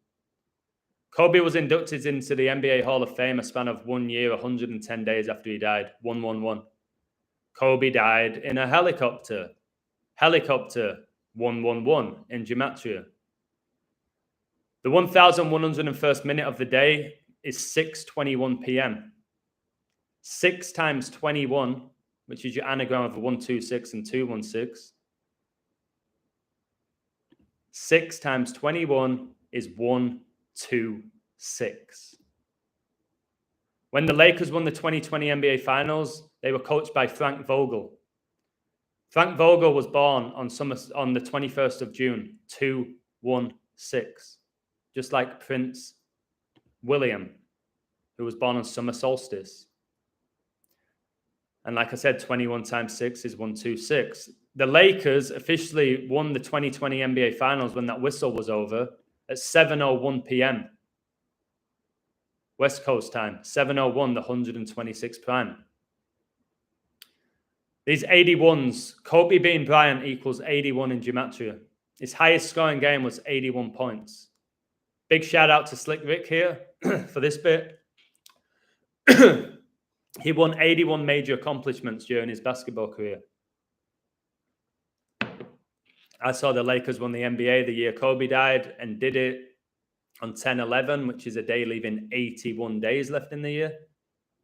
Kobe was inducted into the NBA Hall of Fame a span of 1 year, 110 days after he died, 111. Kobe died in a helicopter, 111 in gematria. The 1,101st minute of the day is 6:21 p.m. 6 times 21, which is your anagram of 126 and 216. 6 times 21 is 126. When the Lakers won the 2020 NBA Finals, they were coached by Frank Vogel. Frank Vogel was born on the 21st of June, 216. Just like Prince William, who was born on summer solstice. And like I said, 21 times 6 is 126. The Lakers officially won the 2020 NBA Finals when that whistle was over at 7:01 p.m. West Coast time, 7:01, the 126th prime. These 81s, Kobe being Bryant equals 81 in gematria. His highest scoring game was 81 points. Big shout out to Slick Rick here for this bit. He won 81 major accomplishments during his basketball career. I saw the Lakers won the NBA the year Kobe died and did it on 10/11, which is a day leaving 81 days left in the year.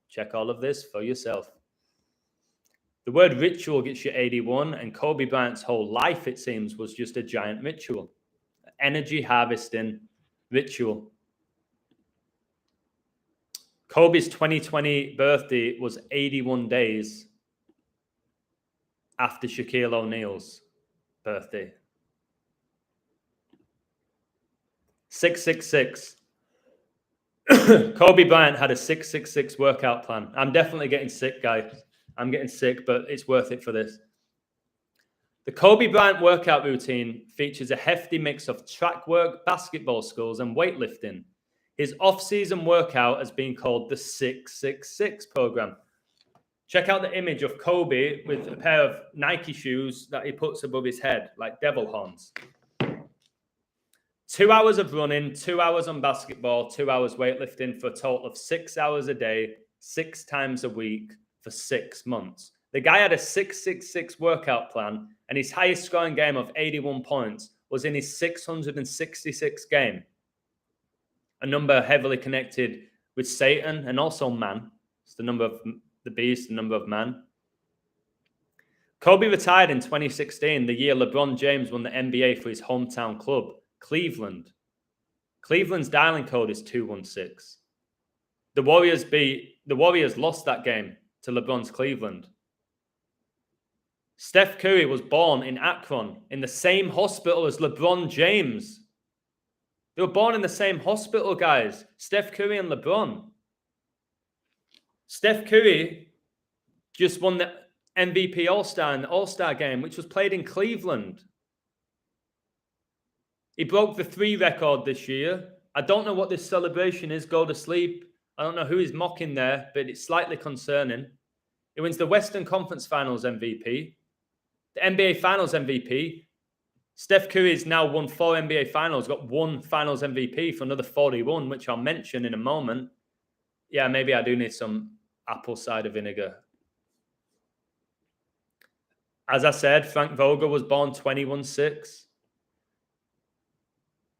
Check all of this for yourself. The word ritual gets you 81, and Kobe Bryant's whole life, it seems, was just a giant ritual. Energy harvesting ritual. Kobe's 2020 birthday was 81 days after Shaquille O'Neal's birthday. 666. Kobe Bryant had a 666 workout plan. I'm definitely getting sick, guys. I'm getting sick, but it's worth it for this. The Kobe Bryant workout routine features a hefty mix of track work, basketball skills, and weightlifting. His off-season workout has been called the 666 program. Check out the image of Kobe with a pair of Nike shoes that he puts above his head, like devil horns. 2 hours of running, 2 hours on basketball, 2 hours weightlifting for a total of 6 hours a day, 6 times a week for 6 months. The guy had a 666 workout plan, and his highest scoring game of 81 points was in his 666 game. A number heavily connected with Satan and also man. It's the number of the beast, the number of man. Kobe retired in 2016, the year LeBron James won the NBA for his hometown club, Cleveland. Cleveland's dialing code is 216. The Warriors lost that game to LeBron's Cleveland. Steph Curry was born in Akron in the same hospital as LeBron James. They were born in the same hospital, guys. Steph Curry and LeBron. Steph Curry just won the MVP All-Star in the All-Star game, which was played in Cleveland. He broke the 3 record this year. I don't know what this celebration is. Go to sleep. I don't know who he's mocking there, but it's slightly concerning. He wins the Western Conference Finals MVP, the NBA Finals MVP. Steph Curry's now won 4 NBA Finals, got 1 Finals MVP for another 41, which I'll mention in a moment. Yeah, maybe I do need some apple cider vinegar. As I said, Frank Vogel was born 21-6.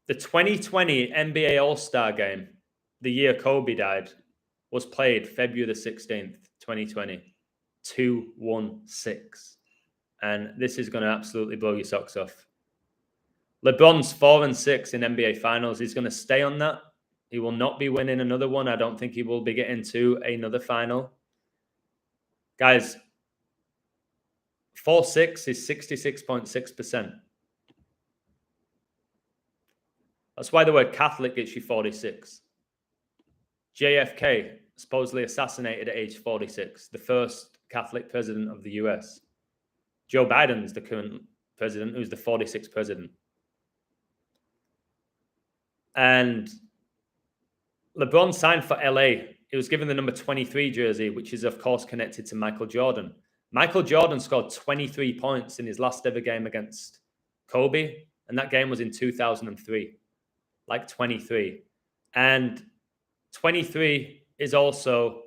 The 2020 NBA All-Star game, the year Kobe died, was played February the 16th, 2020. 2-1-6. And this is going to absolutely blow your socks off. LeBron's 4-6 in NBA Finals. He's going to stay on that. He will not be winning another one. I don't think he will be getting to another final. Guys, 4-6 is 66.6%. That's why the word Catholic gets you 46. JFK, supposedly assassinated at age 46, the first Catholic president of the US. Joe Biden's the current president, who's the 46th president. And LeBron signed for LA. He was given the number 23 jersey, which is, of course, connected to Michael Jordan. Michael Jordan scored 23 points in his last ever game against Kobe, and that game was in 2003. Like 23. And 23 is also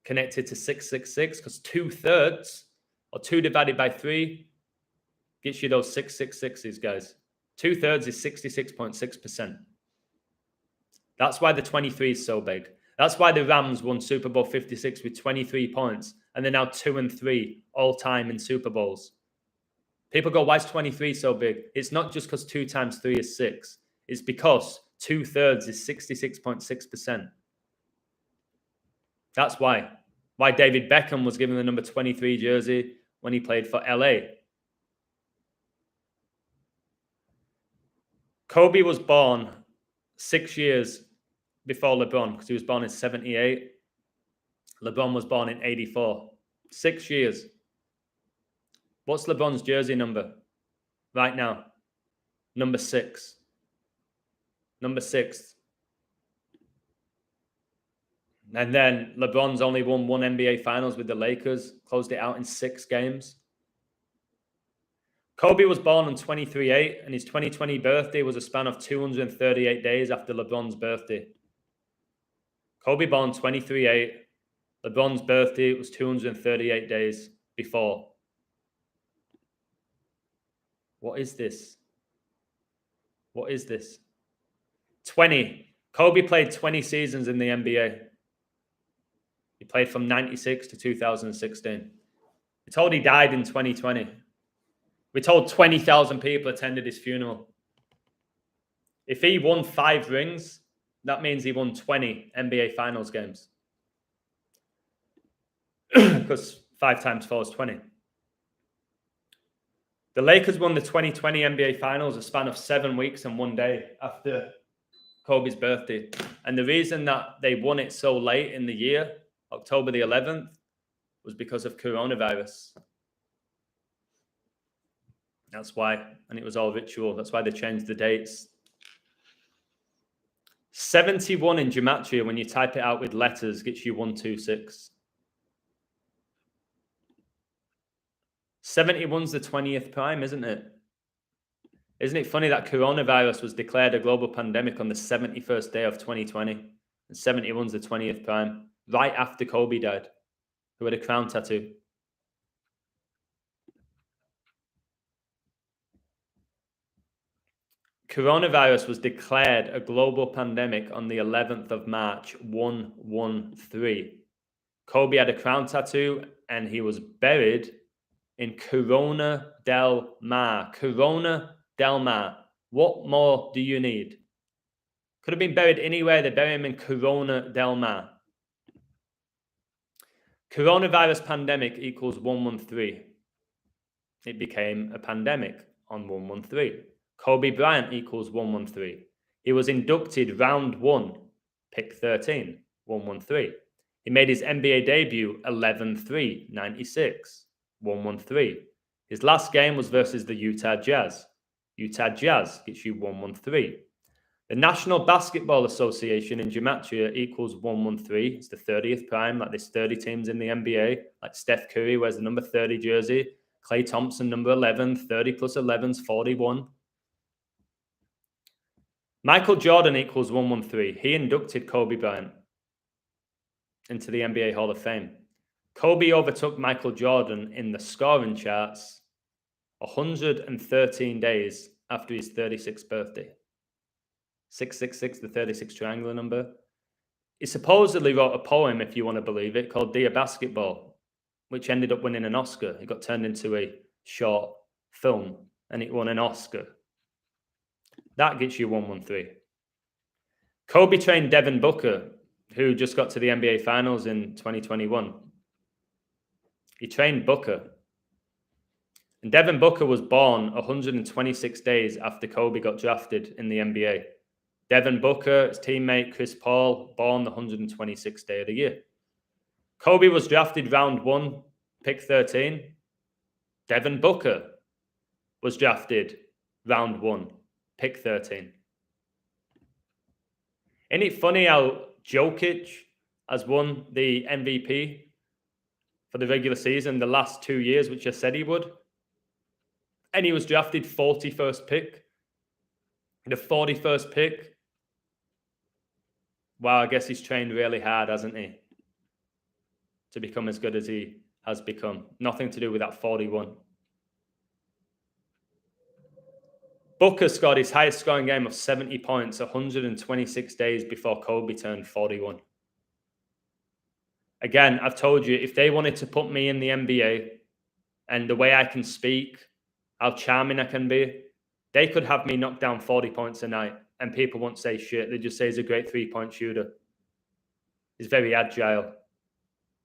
connected to 666 because 2/3 or 2 divided by 3 gets you those 666s, guys. 2/3 is 66.6%. That's why the 23 is so big. That's why the Rams won Super Bowl 56 with 23 points, and they're now 2-3 all time in Super Bowls. People go, why is 23 so big? It's not just because 2 times 3 is 6. It's because 2/3 is 66.6%. That's why. Why David Beckham was given the number 23 jersey when he played for LA. Kobe was born 6 years before LeBron because he was born in 78. LeBron was born in 84. 6 years. What's LeBron's jersey number right now? Number 6. Number 6. And then LeBron's only won 1 NBA Finals with the Lakers, closed it out in 6 games. Kobe was born on 23/8, and his 2020 birthday was a span of 238 days after LeBron's birthday. Kobe born 23/8. LeBron's birthday was 238 days before. What is this? What is this? 20. Kobe played 20 seasons in the NBA. He played from 96 to 2016. We're told he died in 2020. We're told 20,000 people attended his funeral. If he won 5 rings, that means he won 20 NBA Finals games. Because 5 times 4 is 20. The Lakers won the 2020 NBA Finals a span of 7 weeks and 1 day after Kobe's birthday. And the reason that they won it so late in the year, October the 11th, was because of coronavirus. That's why. And it was all ritual. That's why they changed the dates. 71 in gematria, when you type it out with letters, gets you 126. 71's the 20th prime, isn't it? Isn't it funny that coronavirus was declared a global pandemic on the 71st day of 2020? And 71's the 20th prime, right after Kobe died, who had a crown tattoo. Coronavirus was declared a global pandemic on the 11th of March, 113. Kobe had a crown tattoo and he was buried in Corona del Mar. Corona del Mar. What more do you need? Could have been buried anywhere. They bury him in Corona del Mar. Coronavirus pandemic equals 113. It became a pandemic on 113. Kobe Bryant equals 113. He was inducted round 1, pick 13, 113. He made his NBA debut 11-3-96, 113. His last game was versus the Utah Jazz. Utah Jazz gets you 113. The National Basketball Association in gematria equals 113. It's the 30th prime, like there's 30 teams in the NBA. Like Steph Curry wears the number 30 jersey. Klay Thompson, number 11. 30 plus 11's 41. Michael Jordan equals 113. He inducted Kobe Bryant into the NBA Hall of Fame. Kobe overtook Michael Jordan in the scoring charts 113 days after his 36th birthday. 666, the 36 triangular number. He supposedly wrote a poem, if you want to believe it, called Dear Basketball, which ended up winning an Oscar. It got turned into a short film and it won an Oscar. That gets you 113. Kobe trained Devin Booker, who just got to the NBA Finals in 2021. He trained Booker. And Devin Booker was born 126 days after Kobe got drafted in the NBA. Devin Booker, his teammate Chris Paul, born the 126th day of the year. Kobe was drafted round 1, pick 13. Devin Booker was drafted round 1, pick 13. Isn't it funny how Jokic has won the MVP for the regular season the last 2 years, which I said he would? And he was drafted 41st pick. The 41st pick. Wow, I guess he's trained really hard, hasn't he? To become as good as he has become. Nothing to do with that 41. Booker scored his highest scoring game of 70 points 126 days before Kobe turned 41. Again, I've told you, if they wanted to put me in the NBA and the way I can speak, how charming I can be, they could have me knock down 40 points a night and people won't say shit. They just say he's a great three-point shooter. He's very agile.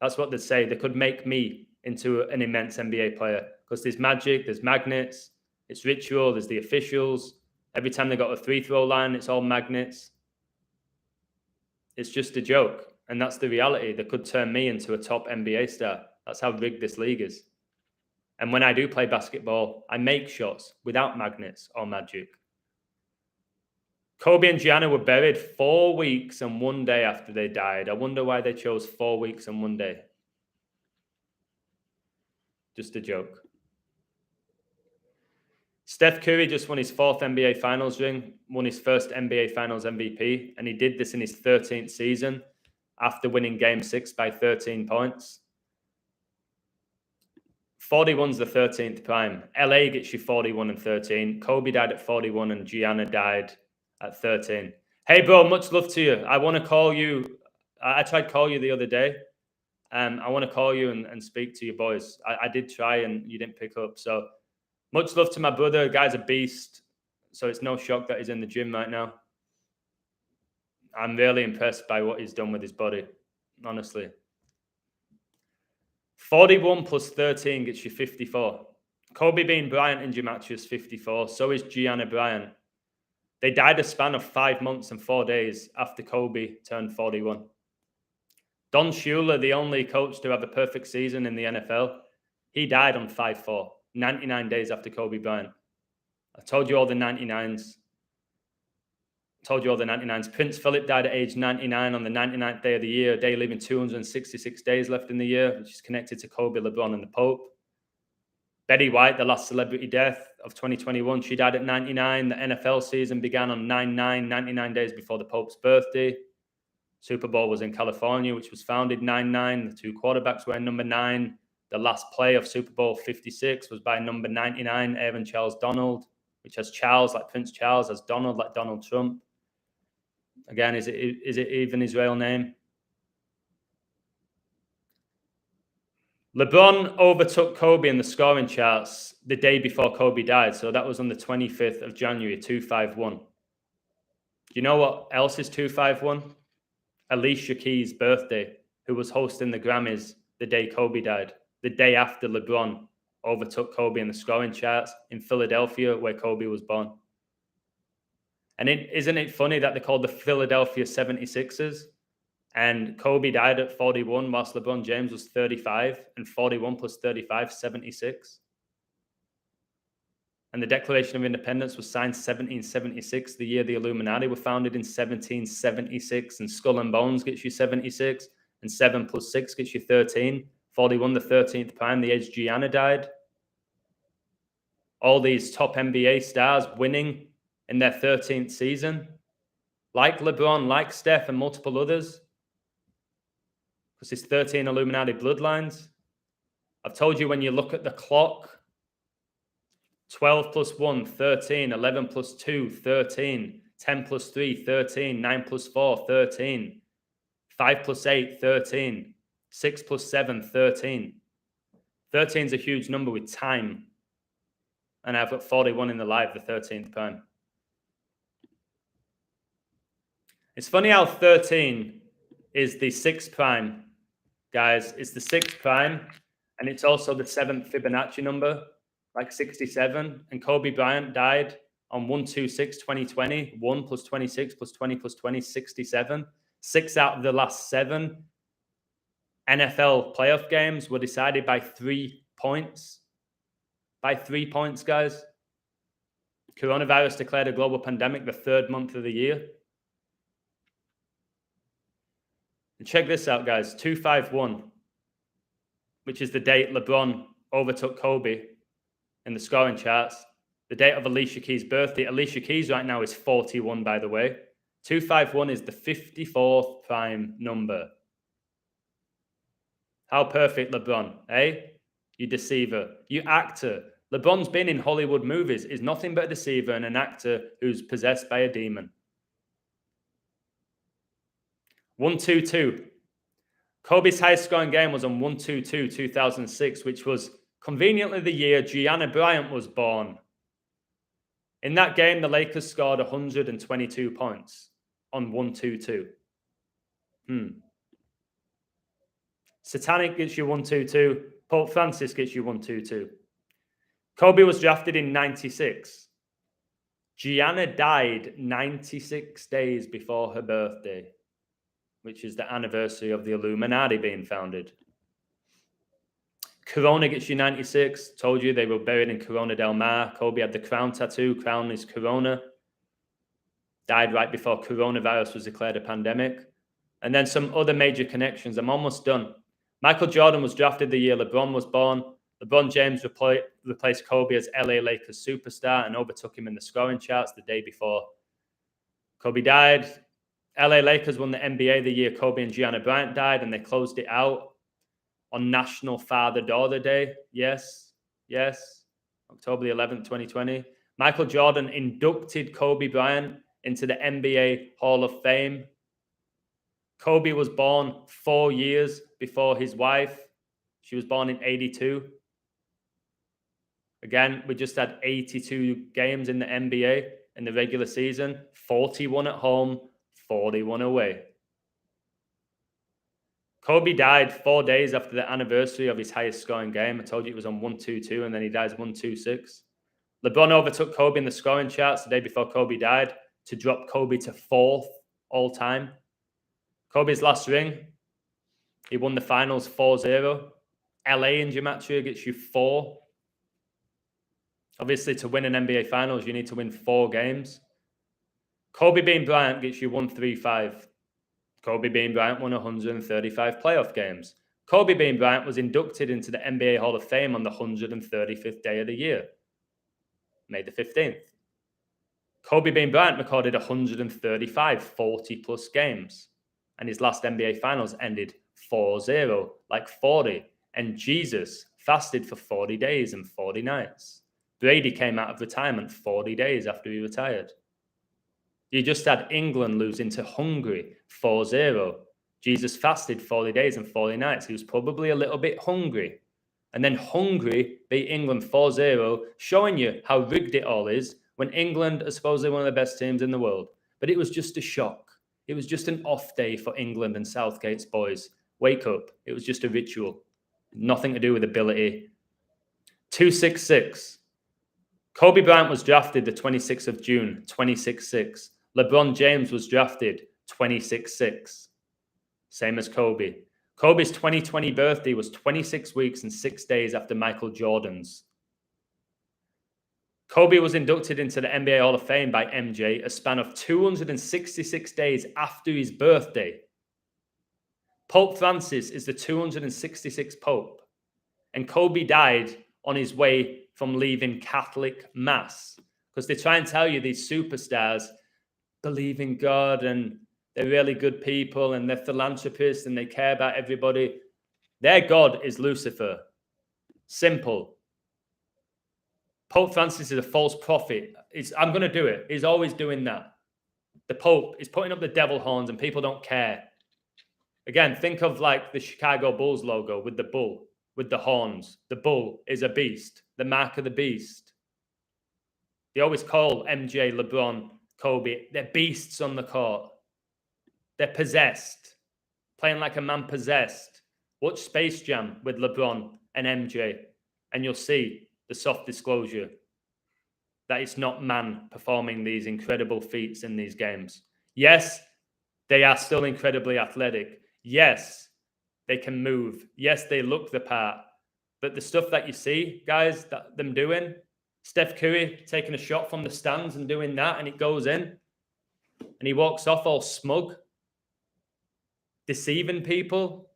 That's what they'd say. They could make me into an immense NBA player because there's magic, there's magnets, it's ritual, there's the officials. Every time they got a free-throw line, it's all magnets. It's just a joke. And that's the reality. They could turn me into a top NBA star. That's how rigged this league is. And when I do play basketball, I make shots without magnets or magic. Kobe and Gianna were buried 4 weeks and 1 day after they died. I wonder why they chose 4 weeks and 1 day. Just a joke. Steph Curry just won his 4th NBA Finals ring, won his first NBA Finals MVP, and he did this in his 13th season after winning Game 6 by 13 points. 41's the 13th prime. LA gets you 41 and 13. Kobe died at 41 and Gianna died at 13. Hey, bro, much love to you. I want to call you. I tried to call you the other day. I want to call you and speak to you boys. I did try and you didn't pick up. So much love to my brother. The guy's a beast. So it's no shock that he's in the gym right now. I'm really impressed by what he's done with his body, honestly. 41 plus 13 gets you 54. Kobe Bean Bryant in gematria is 54. So is Gianna Bryant. They died a span of 5 months and 4 days after Kobe turned 41. Don Shula, the only coach to have a perfect season in the NFL, he died on 5-4, 99 days after Kobe Bryant. I told you all the 99s. Prince Philip died at age 99 on the 99th day of the year, a day leaving 266 days left in the year, which is connected to Kobe, LeBron, and the Pope. Betty White, the last celebrity death of 2021, she died at 99. The NFL season began on 9/9, 99 days before the Pope's birthday. Super Bowl was in California, which was founded 9/9. The 2 quarterbacks were number 9. The last play of Super Bowl 56 was by number 99, Aaron Charles Donald, which has Charles like Prince Charles, has Donald like Donald Trump. Again, is it even his real name? LeBron overtook Kobe in the scoring charts the day before Kobe died. So that was on the 25th of January, 251. Do you know what else is 251? Alicia Keys' birthday, who was hosting the Grammys the day Kobe died, the day after LeBron overtook Kobe in the scoring charts in Philadelphia, where Kobe was born. And isn't it funny that they're called the Philadelphia 76ers? And Kobe died at 41, whilst LeBron James was 35, and 41 plus 35, 76. And the Declaration of Independence was signed 1776, the year the Illuminati were founded in 1776, and Skull and Bones gets you 76, and 7 plus 6 gets you 13. 41, the 13th prime, the age Gianna died. All these top NBA stars winning in their 13th season, like LeBron, like Steph, and multiple others, because there's 13 Illuminati bloodlines. I've told you, when you look at the clock, 12 plus 1, 13, 11 plus 2, 13, 10 plus 3, 13, 9 plus 4, 13, 5 plus 8, 13, 6 plus 7, 13. 13 is a huge number with time. And I've got 41 in the live, the 13th prime. It's funny how 13 is the 6th prime, guys. It's the 6th prime, and it's also the 7th Fibonacci number, like 67. And Kobe Bryant died on 1/26/2020, 1 plus 26 plus 20 plus 20, 67. 6 out of the last 7 NFL playoff games were decided by 3 points. By 3 points, guys. Coronavirus declared a global pandemic the 3rd month of the year. And check this out, guys. 251, which is the date LeBron overtook Kobe in the scoring charts. The date of Alicia Keys' birthday. Alicia Keys right now is 41, by the way. 251 is the 54th prime number. How perfect, LeBron, eh? You deceiver. You actor. LeBron's been in Hollywood movies, is nothing but a deceiver and an actor who's possessed by a demon. 1-2-2. Kobe's highest scoring game was on 1-2-2-2006, which was conveniently the year Giannis Bryant was born. In that game, the Lakers scored 122 points on 1-2-2. Satanic gets you 1-2-2. Pope Francis gets you 1-2-2. Kobe was drafted in 96. Gianna died 96 days before her birthday, which is the anniversary of the Illuminati being founded. Corona gets you 96. Told you they were buried in Corona del Mar. Kobe had the crown tattoo. Crown is Corona. Died right before coronavirus was declared a pandemic. And then some other major connections. I'm almost done. Michael Jordan was drafted the year LeBron was born. LeBron James replaced Kobe as LA Lakers superstar and overtook him in the scoring charts the day before Kobe died. LA Lakers won the NBA the year Kobe and Giannis Bryant died, and they closed it out on National Father-Daughter Day. Yes. October the 11th, 2020. Michael Jordan inducted Kobe Bryant into the NBA Hall of Fame. Kobe was born 4 years before his wife. She was born in 82. Again, we just had 82 games in the NBA in the regular season, 41 at home, 41 away. Kobe died 4 days after the anniversary of his highest scoring game. I told you it was on 1-2-2, and then he dies 1-2-6. LeBron overtook Kobe in the scoring charts the day before Kobe died to drop Kobe to 4th all time. Kobe's last ring, he won the finals 4-0. LA in Gematria gets you 4. Obviously, to win an NBA finals, you need to win 4 games. Kobe Bean Bryant gets you 135. Kobe Bean Bryant won 135 playoff games. Kobe Bean Bryant was inducted into the NBA Hall of Fame on the 135th day of the year, May the 15th. Kobe Bean Bryant recorded 135 40-plus games, and his last NBA finals ended 4-0, like 40. And Jesus fasted for 40 days and 40 nights. Brady came out of retirement 40 days after he retired. You just had England losing to Hungary 4-0. Jesus fasted 40 days and 40 nights. He was probably a little bit hungry. And then Hungary beat England 4-0, showing you how rigged it all is when England are supposedly one of the best teams in the world. But it was just a shock. It was just an off day for England and Southgate's boys. Wake up. It was just a ritual. Nothing to do with ability. 266. Kobe Bryant was drafted the 26th of June, 266. LeBron James was drafted 266. Same as Kobe. Kobe's 2020 birthday was 26 weeks and 6 days after Michael Jordan's. Kobe was inducted into the NBA Hall of Fame by MJ a span of 266 days after his birthday. Pope Francis is the 266th Pope, and Kobe died on his way from leaving Catholic Mass, because they try and tell you these superstars believe in God and they're really good people and they're philanthropists and they care about everybody. Their God is Lucifer. Simple. Pope Francis is a false prophet. I'm going to do it. He's always doing that. The Pope is putting up the devil horns and people don't care. Again, think of like the Chicago Bulls logo with the bull, with the horns. The bull is a beast, the mark of the beast. They always call MJ, LeBron, Kobe, they're beasts on the court. They're possessed, playing like a man possessed. Watch Space Jam with LeBron and MJ, and you'll see the soft disclosure that it's not man performing these incredible feats in these games. Yes, they are still incredibly athletic. Yes, they can move. Yes, they look the part. But the stuff that you see, guys, that them doing, Steph Curry taking a shot from the stands and doing that, and it goes in, and he walks off all smug, deceiving people.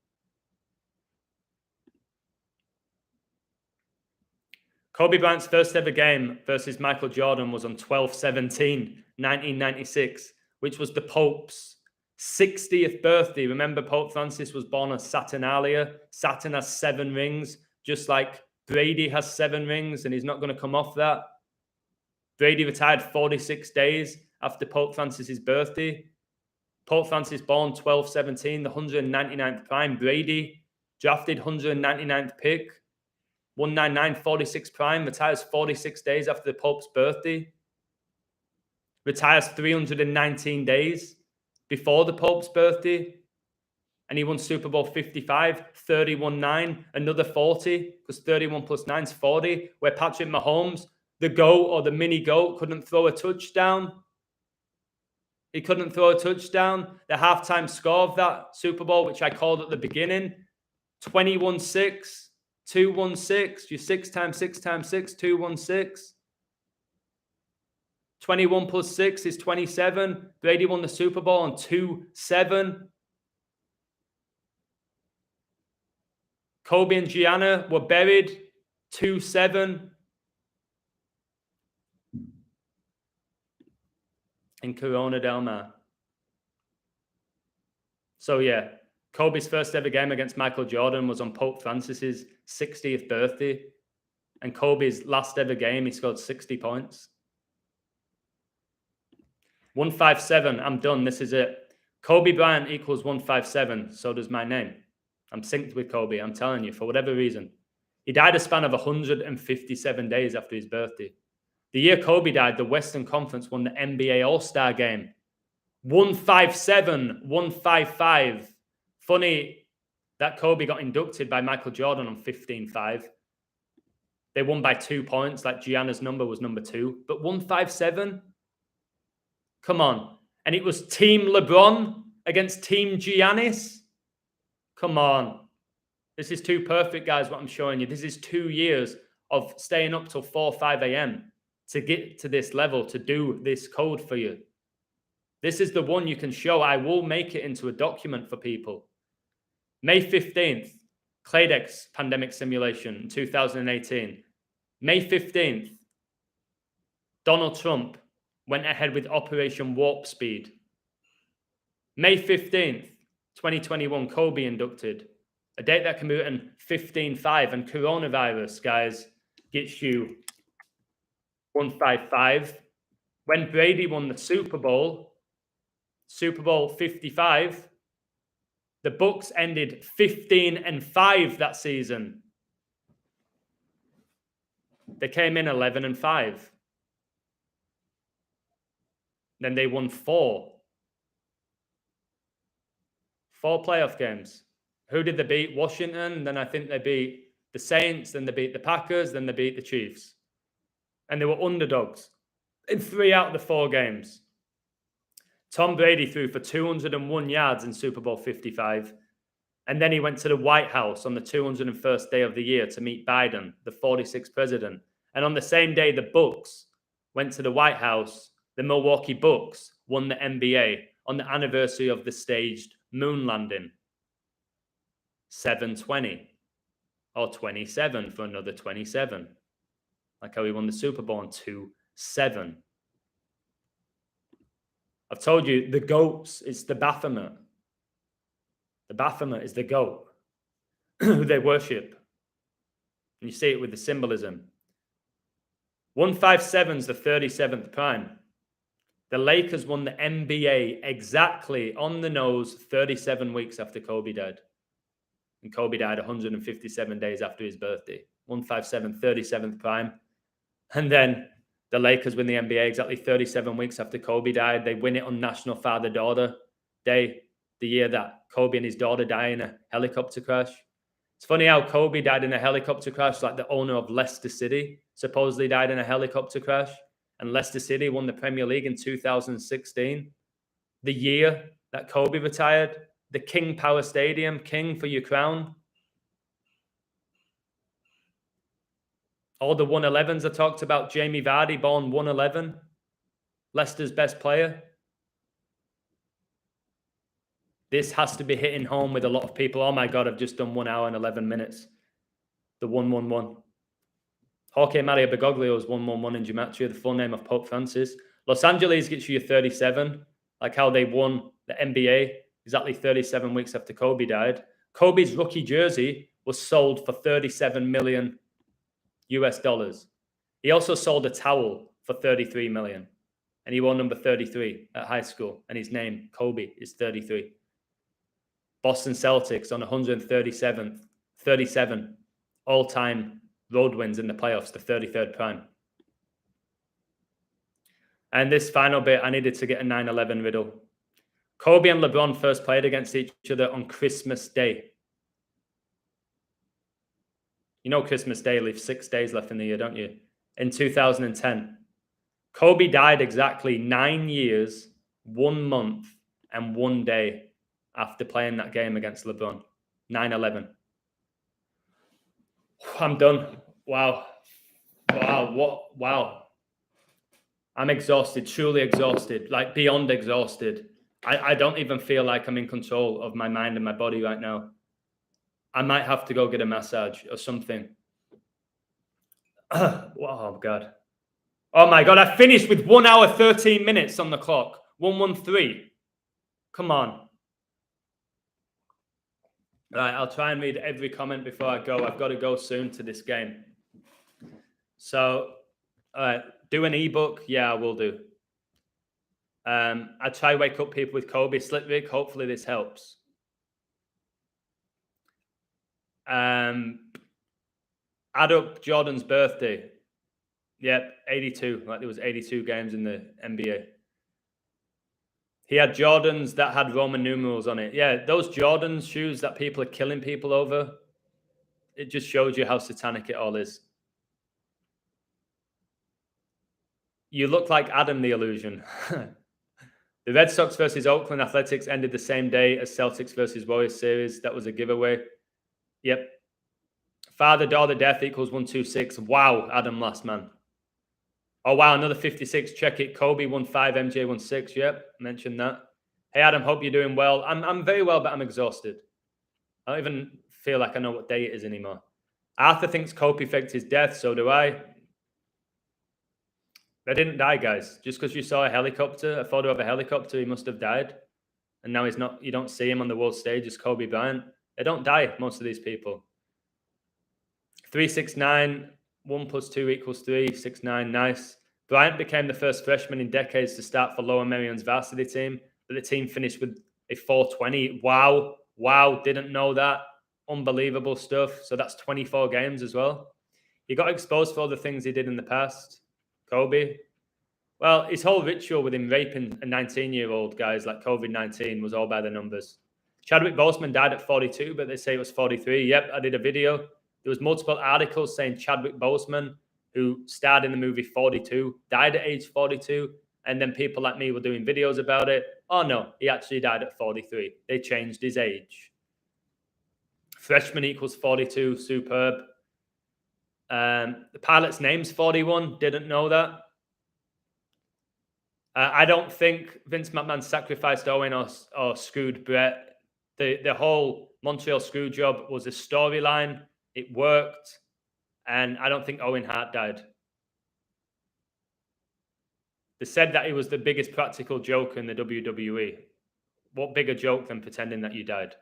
Kobe Bryant's first ever game versus Michael Jordan was on 12/17/1996, which was the Pope's 60th birthday. Remember, Pope Francis was born on Saturnalia. Saturn has 7 rings, just like Brady has 7 rings, and he's not going to come off that. Brady retired 46 days after Pope Francis's birthday. Pope Francis born 12/17, the 199th prime. Brady drafted 199th pick. 199, 46 prime, retires 46 days after the Pope's birthday. Retires 319 days before the Pope's birthday. And he won Super Bowl 55, 31-9, another 40, because 31 plus 9 is 40, where Patrick Mahomes, the GOAT or the mini GOAT, couldn't throw a touchdown. He couldn't throw a touchdown. The halftime score of that Super Bowl, which I called at the beginning, 21-6. 216, you 6 times 6 times 6, 216. 21 plus 6 is 27. Brady won the Super Bowl on 2-7. Kobe and Gianna were buried 2-7 in Corona del Mar. So yeah, Kobe's first ever game against Michael Jordan was on Pope Francis's 60th birthday. And Kobe's last ever game, he scored 60 points. 157, I'm done. This is it. Kobe Bryant equals 157. So does my name. I'm synced with Kobe, I'm telling you, for whatever reason. He died a span of 157 days after his birthday. The year Kobe died, the Western Conference won the NBA All-Star game. 157, 155. Funny that Kobe got inducted by Michael Jordan on 15-5. They won by 2 points, like Gianna's number was number 2. But 157? Come on. And it was Team LeBron against Team Giannis? Come on. This is too perfect, guys, what I'm showing you. This is 2 years of staying up till 4 or 5 a.m. to get to this level, to do this code for you. This is the one you can show. I will make it into a document for people. May 15th, Claydex pandemic simulation in 2018. May 15th, Donald Trump went ahead with Operation Warp Speed. May 15th, 2021, Kobe inducted. A date that can be written 15-5. And coronavirus, guys, gets you 155. When Brady won the Super Bowl 55, the Bucks ended 15-5 that season. They came in 11-5. Then they won 4 playoff games. Who did they beat? Washington. Then I think they beat the Saints. Then they beat the Packers. Then they beat the Chiefs. And they were underdogs in 3 out of the 4 games. Tom Brady threw for 201 yards in Super Bowl 55. And then he went to the White House on the 201st day of the year to meet Biden, the 46th president. And on the same day, the Bucks went to the White House. The Milwaukee Bucks won the NBA on the anniversary of the staged moon landing. 7-20 or 27 for another 27. Like how he won the Super Bowl in 2-7. I've told you, the GOATs, it's the Baphomet. The Baphomet is the GOAT who they worship. And you see it with the symbolism. 157 is the 37th prime. The Lakers won the NBA exactly on the nose 37 weeks after Kobe died. And Kobe died 157 days after his birthday. 157, 37th prime. And then the Lakers win the NBA exactly 37 weeks after Kobe died. They win it on National Father-Daughter Day, the year that Kobe and his daughter died in a helicopter crash. It's funny how Kobe died in a helicopter crash, like the owner of Leicester City supposedly died in a helicopter crash. And Leicester City won the Premier League in 2016, the year that Kobe retired. The King Power Stadium, King for your crown. All the 111s I talked about. Jamie Vardy, born 111. Leicester's best player. This has to be hitting home with a lot of people. Oh my God, I've just done 1 hour and 11 minutes. The 111. Jorge Mario Bergoglio is 111 in Gematria, the full name of Pope Francis. Los Angeles gets you your 37, like how they won the NBA exactly 37 weeks after Kobe died. Kobe's rookie jersey was sold for $37 million US. He also sold a towel for $33 million. And he wore number 33 at high school. And his name, Kobe, is 33. Boston Celtics on 37 all-time road wins in the playoffs, the 33rd prime. And this final bit, I needed to get a 9/11 riddle. Kobe and LeBron first played against each other on Christmas Day. You know Christmas Day leaves 6 days left in the year, don't you? In 2010. Kobe died exactly 9 years, 1 month, and 1 day after playing that game against LeBron. 9/11. I'm done. Wow. Wow. I'm exhausted, truly exhausted, like beyond exhausted. I don't even feel like I'm in control of my mind and my body right now. I might have to go get a massage or something. Oh, God. Oh, my God. I finished with 1 hour, 13 minutes on the clock. 113. Come on. All right, I'll try and read every comment before I go. I've got to go soon to this game. So, all right, do an ebook. Yeah, I will do. I try to wake up people with Kobe Slipwick. Hopefully this helps. Add up Jordan's birthday. Yep, 82. Like there was 82 games in the NBA. He had Jordans that had Roman numerals on it. Yeah, those Jordans shoes that people are killing people over. It just shows you how satanic it all is. You look like Adam the Illusion. The Red Sox versus Oakland Athletics ended the same day as Celtics versus Warriors series. That was a giveaway. Yep. Father-daughter death equals 126. Wow, Adam last man. Oh, wow, another 56. Check it. Kobe won 5, MJ won 6. Yep, mentioned that. Hey, Adam, hope you're doing well. I'm very well, but I'm exhausted. I don't even feel like I know what day it is anymore. Arthur thinks Kobe faked his death. So do I. They didn't die, guys. Just because you saw a helicopter, a photo of a helicopter, he must have died. And now he's not. You don't see him on the world stage as Kobe Bryant. They don't die, most of these people. 369, 1 + 2 = 3, 69, nice. Bryant became the first freshman in decades to start for Lower Merion's varsity team, but the team finished with a 420. Wow, didn't know that. Unbelievable stuff. So that's 24 games as well. He got exposed for all the things he did in the past. Kobe. Well, his whole ritual with him raping a 19-year-old guys like COVID-19 was all by the numbers. Chadwick Boseman died at 42, but they say it was 43. Yep, I did a video. There was multiple articles saying Chadwick Boseman, who starred in the movie 42, died at age 42. And then people like me were doing videos about it. Oh, no, he actually died at 43. They changed his age. Freshman equals 42, superb. The pilot's name's 41, didn't know that. I don't think Vince McMahon sacrificed Owen or screwed Brett. The whole Montreal screw job was a storyline. It worked. And I don't think Owen Hart died. They said that he was the biggest practical joker in the WWE. What bigger joke than pretending that you died?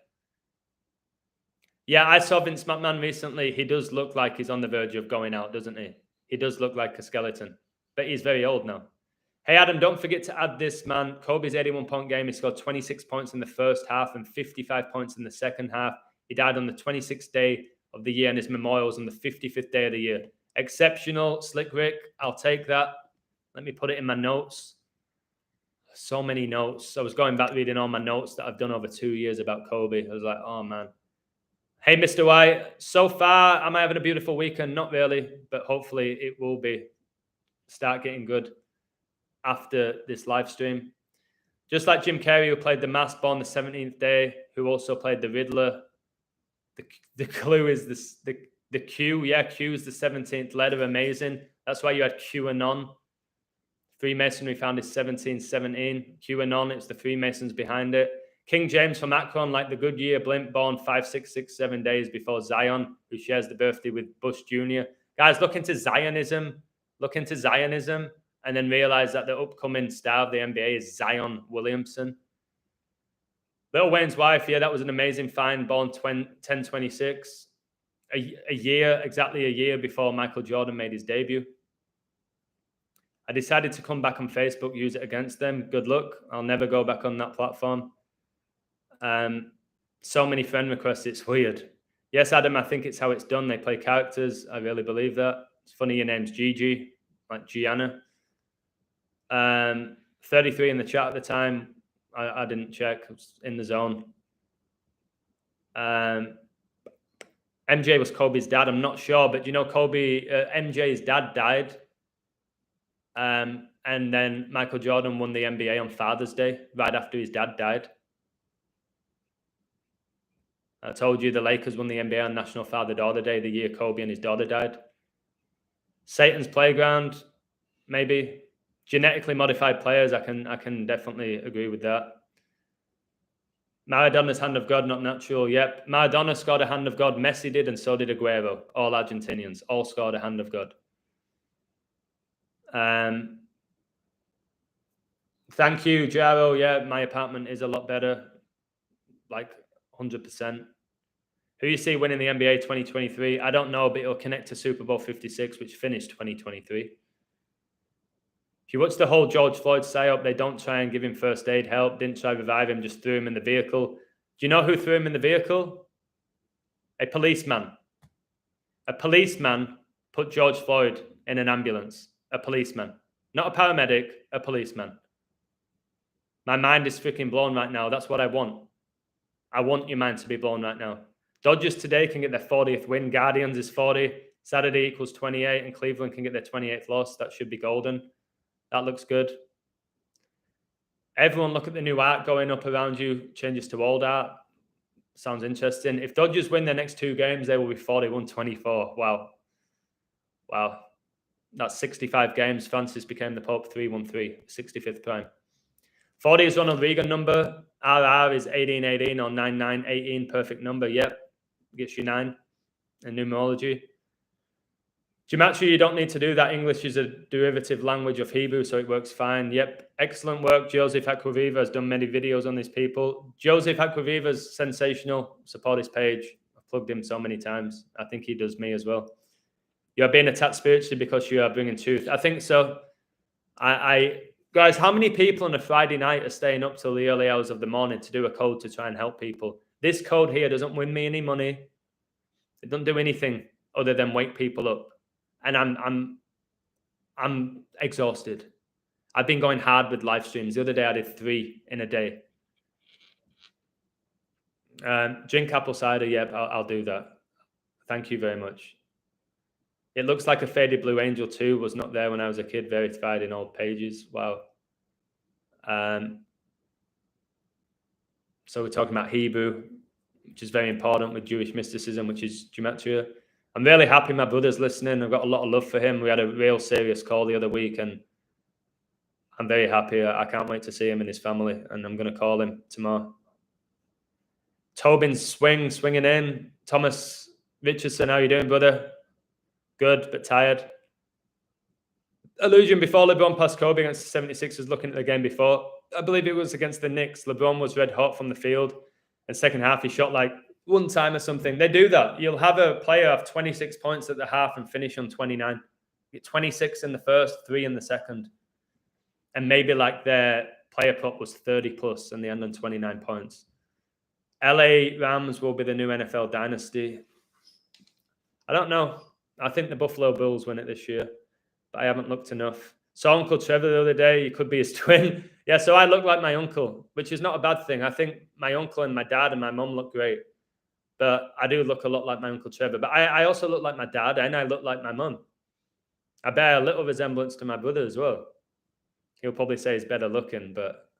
Yeah, I saw Vince McMahon recently. He does look like he's on the verge of going out, doesn't he? He does look like a skeleton. But he's very old now. Hey, Adam, don't forget to add this, man. Kobe's 81-point game. He scored 26 points in the first half and 55 points in the second half. He died on the 26th day of the year, and his memorial was on the 55th day of the year. Exceptional, Slick Rick. I'll take that. Let me put it in my notes. So many notes. I was going back reading all my notes that I've done over 2 years about Kobe. I was like, oh, man. Hey, Mr. White. So far, am I having a beautiful weekend? Not really, but hopefully it will be. Start getting good after this live stream. Just like Jim Carrey, who played the Mask Born the 17th day, who also played the Riddler. The clue is this, the Q. Yeah, Q is the 17th letter. Amazing. That's why you had QAnon. Freemasonry founded 1717. QAnon, it's the Freemasons behind it. King James from Akron, like the Goodyear blimp, born 5, 6, 6, 7 days before Zion, who shares the birthday with Bush Jr. Guys, look into Zionism. Look into Zionism. And then realize that the upcoming star of the NBA is Zion Williamson. Lil Wayne's wife, yeah, that was an amazing find, born 1026. Exactly a year before Michael Jordan made his debut. I decided to come back on Facebook, use it against them. Good luck. I'll never go back on that platform. So many friend requests, it's weird. Yes, Adam, I think it's how it's done. They play characters. I really believe that. It's funny your name's Gigi, like Gianna. 33 in the chat at the time. I didn't check. I was in the zone. MJ was Kobe's dad. I'm not sure, but you know, MJ's dad died. And then Michael Jordan won the NBA on Father's Day, right after his dad died. I told you the Lakers won the NBA on National Father-Daughter Day, the year Kobe and his daughter died. Satan's Playground, maybe. Genetically modified players, I can definitely agree with that. Maradona's hand of God, not natural. Yep. Maradona scored a hand of God. Messi did, and so did Aguero. All Argentinians. All scored a hand of God. Thank you, Jaro. Yeah, my apartment is a lot better. Like 100%. Who you see winning the NBA 2023? I don't know, but it'll connect to Super Bowl 56, which finished 2023. If you watch the whole George Floyd psyop, they don't try and give him first aid help, didn't try to revive him, just threw him in the vehicle. Do you know who threw him in the vehicle? A policeman. A policeman put George Floyd in an ambulance. A policeman. Not a paramedic, a policeman. My mind is freaking blown right now. That's what I want. I want your mind to be blown right now. Dodgers today can get their 40th win. Guardians is 40. Saturday equals 28. And Cleveland can get their 28th loss. That should be golden. That looks good. Everyone look at the new art going up around you. Changes to old art. Sounds interesting. If Dodgers win their next 2 games, they will be 41-24. Wow. Wow. That's 65 games. Francis became the Pope 313. 65th prime. 40 is Ronald Reagan number. RR is 1818 or 9918. Perfect number. Yep. Gets you 9 in numerology. Gematria, you don't need to do that. English is a derivative language of Hebrew, so it works fine. Yep. Excellent work. Joseph Aquaviva has done many videos on these people. Joseph Aquaviva is sensational. Support his page. I've plugged him so many times. I think he does me as well. You are being attacked spiritually because you are bringing truth. I think so. Guys, how many people on a Friday night are staying up till the early hours of the morning to do a code to try and help people? This code here doesn't win me any money. It doesn't do anything other than wake people up. and I'm exhausted. I've been going hard with live streams. The other day I did 3 in a day. Drink apple cider. Yep, I'll do that. Thank you very much. It looks like a faded blue angel too. Was not there when I was a kid. Verified in old pages. Wow. So we're talking about Hebrew, which is very important with Jewish mysticism, which is gematria. I'm really happy my brother's listening. I've got a lot of love for him. We had a real serious call the other week, and I'm very happy. I can't wait to see him and his family, and I'm going to call him tomorrow. Tobin's swinging in. Thomas Richardson, how you doing, brother? Good, but tired. Illusion before LeBron passed Kobe against the 76ers, looking at the game before. I believe it was against the Knicks. LeBron was red hot from the field. And second half, he shot like one time or something. They do that. You'll have a player have 26 points at the half and finish on 29. Get 26 in the first, 3 in the second. And maybe like their player prop was 30 plus and they end on 29 points. LA Rams will be the new NFL dynasty. I don't know. I think the Buffalo Bills win it this year, but I haven't looked enough. Saw Uncle Trevor the other day. He could be his twin. Yeah, so I look like my uncle, which is not a bad thing. I think my uncle and my dad and my mum look great, but I do look a lot like my Uncle Trevor. But I also look like my dad and I look like my mum. I bear a little resemblance to my brother as well. He'll probably say he's better looking, but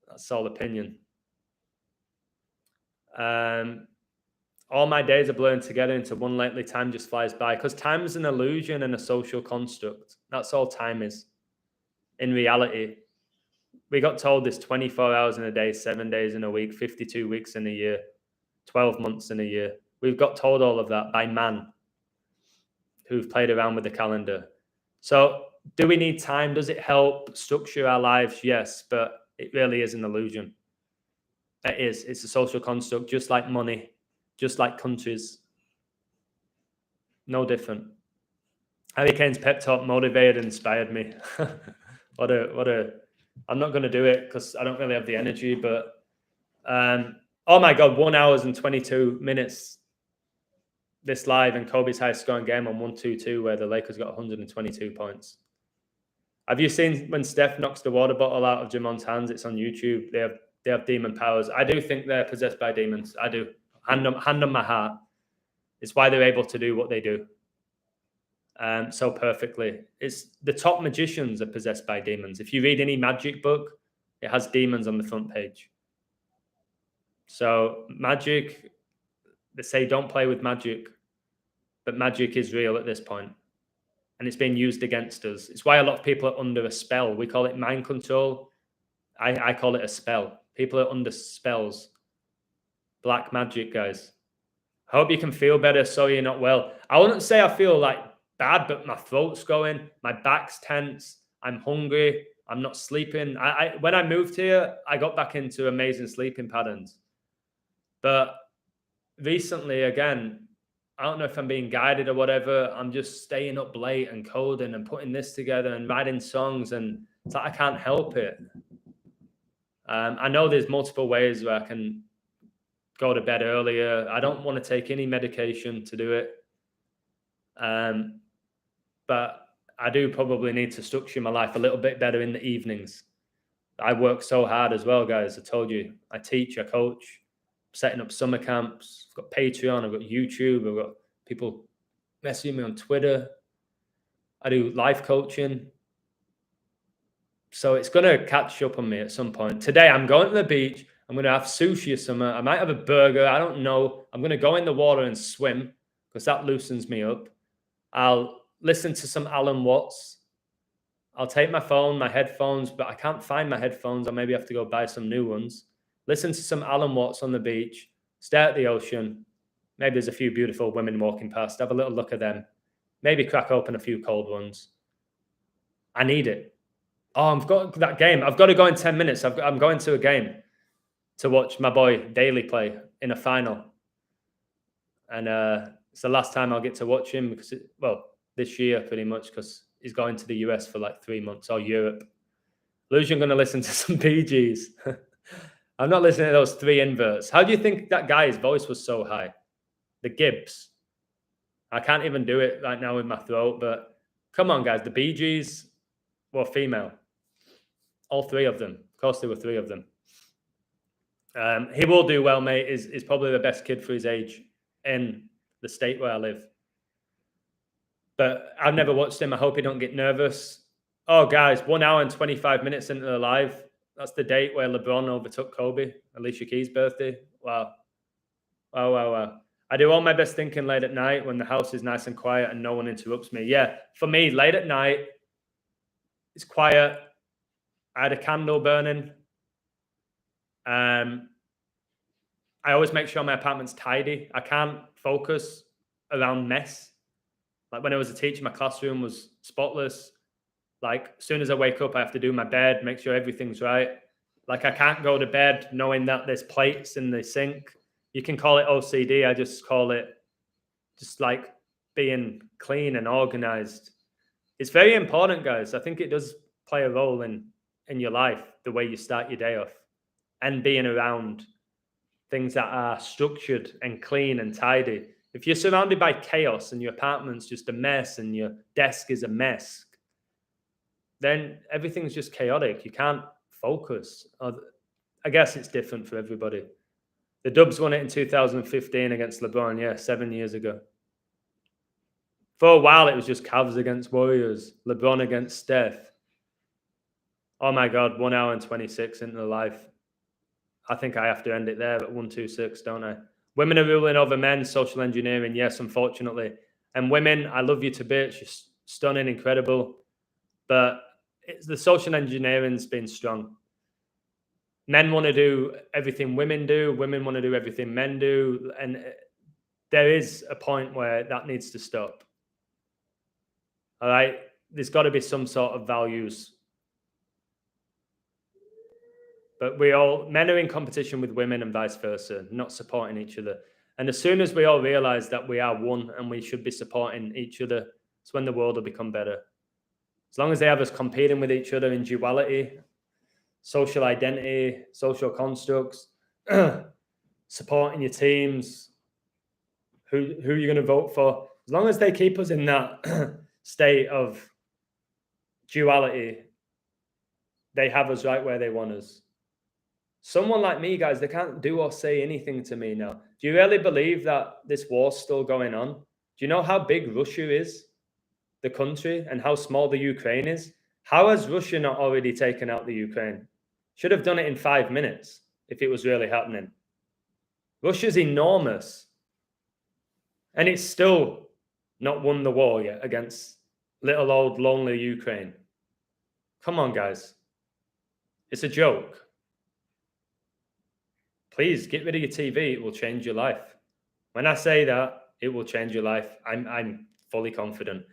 that's all opinion. All my days are blurring together into one lately. Time just flies by because time is an illusion and a social construct. That's all time is. In reality, we got told this 24 hours in a day, 7 days in a week, 52 weeks in a year, 12 months in a year. We've got told all of that by man who've played around with the calendar. So do we need time? Does it help structure our lives? Yes, but it really is an illusion. It is. It's a social construct, just like money, just like countries. No different. Harry Kane's pep talk motivated and inspired me. What a. I'm not going to do it because I don't really have the energy, but oh my God, 1 hour and 22 minutes this live and Kobe's highest scoring game on 1-2-2 where the Lakers got 122 points. Have you seen when Steph knocks the water bottle out of Jamon's hands? It's on YouTube. They have demon powers. I do think they're possessed by demons. I do. Hand on my heart. It's why they're able to do what they do so perfectly. It's the top magicians are possessed by demons. If you read any magic book, it has demons on the front page. So magic, they say don't play with magic, but magic is real at this point, and it's being used against us. It's why a lot of people are under a spell. We call it mind control. I call it a spell. People are under spells. Black magic, guys. I hope you can feel better. Sorry you're not well. I wouldn't say I feel like bad, but my throat's going. My back's tense. I'm hungry. I'm not sleeping. When I moved here, I got back into amazing sleeping patterns. But recently, again, I don't know if I'm being guided or whatever. I'm just staying up late and coding and putting this together and writing songs. And it's like I can't help it. I know there's multiple ways where I can go to bed earlier. I don't want to take any medication to do it. But I do probably need to structure my life a little bit better in the evenings. I work so hard as well, guys. I told you, I teach, I coach, setting up summer camps. I've got Patreon, I've got YouTube, I've got people messaging me on Twitter. I do life coaching. So it's going to catch up on me at some point. Today, I'm going to the beach. I'm going to have sushi or something. I might have a burger. I don't know. I'm going to go in the water and swim because that loosens me up. I'll listen to some Alan Watts. I'll take my phone, my headphones, but I can't find my headphones. I'll maybe have to go buy some new ones. Listen to some Alan Watts on the beach. Stare at the ocean. Maybe there's a few beautiful women walking past. Have a little look at them. Maybe crack open a few cold ones. I need it. Oh, I've got that game. I've got to go in 10 minutes. I'm going to a game to watch my boy Daly play in a final. And it's the last time I'll get to watch him because, this year pretty much because he's going to the US for like 3 months or Europe. Illusion going to listen to some PGs. I'm not listening to those 3 inverts. How do you think that guy's voice was so high? The Gibbs. I can't even do it right now with my throat, but come on, guys. The Bee Gees were female. All three of them. Of course, there were three of them. He will do well, mate. Is probably the best kid for his age in the state where I live. But I've never watched him. I hope he don't get nervous. Oh, guys, 1 hour and 25 minutes into the live. That's the date where LeBron overtook Kobe, Alicia Keys' birthday. Wow. Wow. I do all my best thinking late at night when the house is nice and quiet and no one interrupts me. Yeah, for me, late at night, it's quiet. I had a candle burning. I always make sure my apartment's tidy. I can't focus around mess. Like when I was a teacher, my classroom was spotless. Like as soon as I wake up, I have to do my bed, make sure everything's right. Like I can't go to bed knowing that there's plates in the sink. You can call it OCD. I just call it just like being clean and organized. It's very important, guys. I think it does play a role in your life, the way you start your day off, and being around things that are structured and clean and tidy. If you're surrounded by chaos and your apartment's just a mess and your desk is a mess, then everything's just chaotic. You can't focus. I guess it's different for everybody. The Dubs won it in 2015 against LeBron, 7 years ago. For a while, it was just Cavs against Warriors, LeBron against Steph. Oh my God, 1 hour and 26 into the life. I think I have to end it there at 126, don't I? Women are ruling over men, social engineering, yes, unfortunately. And women, I love you to bits. You're stunning, incredible. But the social engineering's been strong. Men want to do everything women do. Women want to do everything men do. And there is a point where that needs to stop. All right? There's got to be some sort of values. But men are in competition with women and vice versa, not supporting each other. And as soon as we all realize that we are one and we should be supporting each other, it's when the world will become better. As long as they have us competing with each other in duality, social identity, social constructs, supporting your teams, who you're going to vote for, as long as they keep us in that state of duality, they have us right where they want us. Someone like me, guys, they can't do or say anything to me now. Do you really believe that this war's still going on? Do you know how big Russia is, the country, and how small the Ukraine is? How has Russia not already taken out the Ukraine? Should have done it in 5 minutes if it was really happening. Russia's enormous. And it's still not won the war yet against little old lonely Ukraine. Come on, guys. It's a joke. Please get rid of your TV. It will change your life. When I say that, it will change your life. I'm fully confident.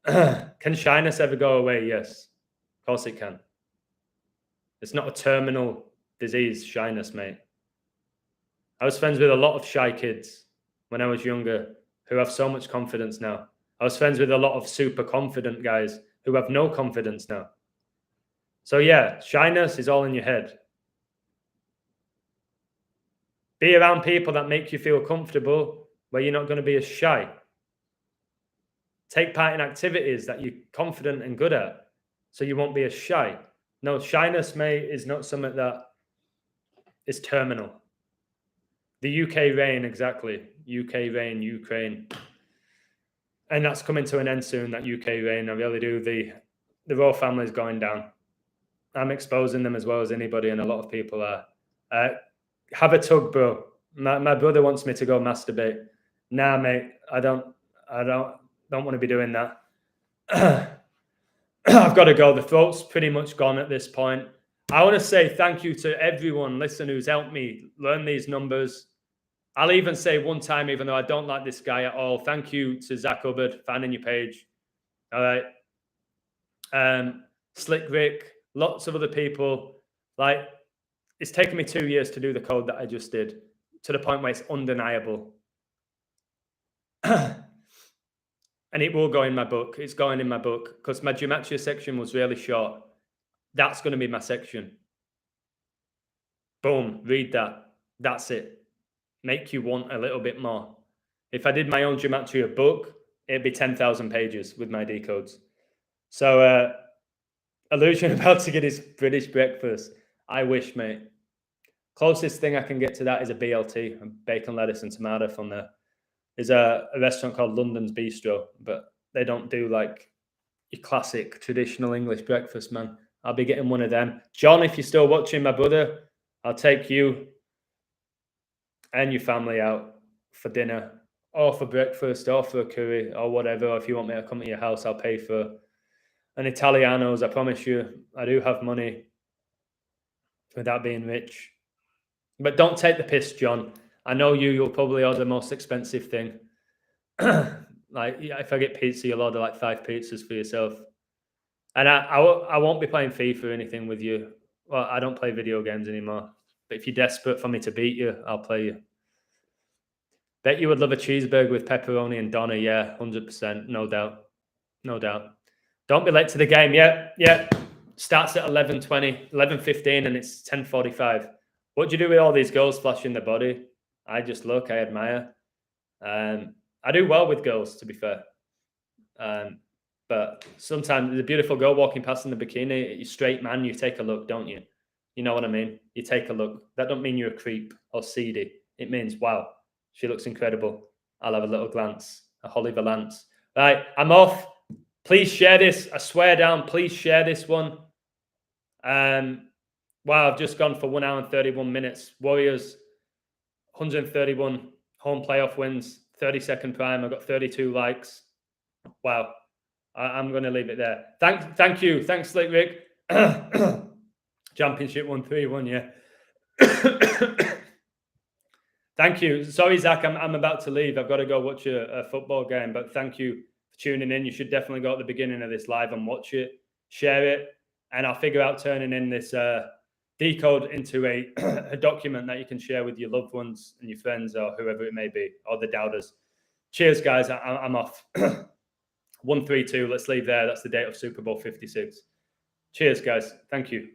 Can shyness ever go away? Yes. Of course it can. It's not a terminal disease, shyness, mate. I was friends with a lot of shy kids when I was younger who have so much confidence now. I was friends with a lot of super confident guys who have no confidence now. So yeah, shyness is all in your head. Be around people that make you feel comfortable where you're not going to be as shy. Take part in activities that you're confident and good at so you won't be as shy. No, shyness, mate, is not something that is terminal. The UK reign, exactly. UK reign, Ukraine. And that's coming to an end soon, that UK reign. I really do. The royal family is going down. I'm exposing them as well as anybody, and a lot of people are. Have a tug, bro. My brother wants me to go masturbate. Nah, mate, I don't want to be doing that. I've got to go. The throat's pretty much gone at this point. I want to say thank you to everyone, listen, who's helped me learn these numbers. I'll even say one time, even though I don't like this guy at all, thank you to Zach Hubbard, fanning your page. All right. Slick Rick, lots of other people. Like, it's taken me 2 years to do the code that I just did, to the point where it's undeniable. And it will go in my book. It's going in my book because my gematria section was really short. That's going to be my section. Boom, read that. That's it. Make you want a little bit more. If I did my own gematria book, it'd be 10,000 pages with my decodes. So, Illusion about to get his British breakfast. I wish, mate. Closest thing I can get to that is a BLT, a bacon, lettuce, and tomato from there. There's a restaurant called London's Bistro, but they don't do like your classic traditional English breakfast, man. I'll be getting one of them. John, if you're still watching, my brother, I'll take you and your family out for dinner or for breakfast or for a curry or whatever. Or if you want me to come to your house, I'll pay for an Italiano's. I promise you, I do have money without being rich. But don't take the piss, John. I know you'll probably order the most expensive thing. Like, if I get pizza, you'll order like 5 pizzas for yourself. And I won't be playing FIFA or anything with you. Well, I don't play video games anymore. But if you're desperate for me to beat you, I'll play you. Bet you would love a cheeseburger with pepperoni and doner. Yeah, 100%. No doubt. No doubt. Don't be late to the game. Yeah. Starts at 11:20, 11:15, and it's 10:45. What do you do with all these girls flashing their body? I just look, I admire. I do well with girls, to be fair. But sometimes there's a beautiful girl walking past in the bikini. You're straight man, you take a look, don't you? You know what I mean? You take a look. That don't mean you're a creep or seedy. It means, wow, she looks incredible. I'll have a little glance, a Holly Valance. Right, I'm off. Please share this. I swear down, please share this one. Wow, I've just gone for 1 hour and 31 minutes. Warriors, 131 home playoff wins, 30-second prime. I've got 32 likes. Wow. I'm going to leave it there. Thank you. Thanks, Slick Rick. Championship 131, yeah. Thank you. Sorry, Zach, I'm about to leave. I've got to go watch a football game, but thank you for tuning in. You should definitely go at the beginning of this live and watch it, share it, and I'll figure out turning in this decode into a document that you can share with your loved ones and your friends or whoever it may be, or the doubters. Cheers, guys. I'm off. 132. Let's leave there. That's the date of Super Bowl 56. Cheers, guys. Thank you.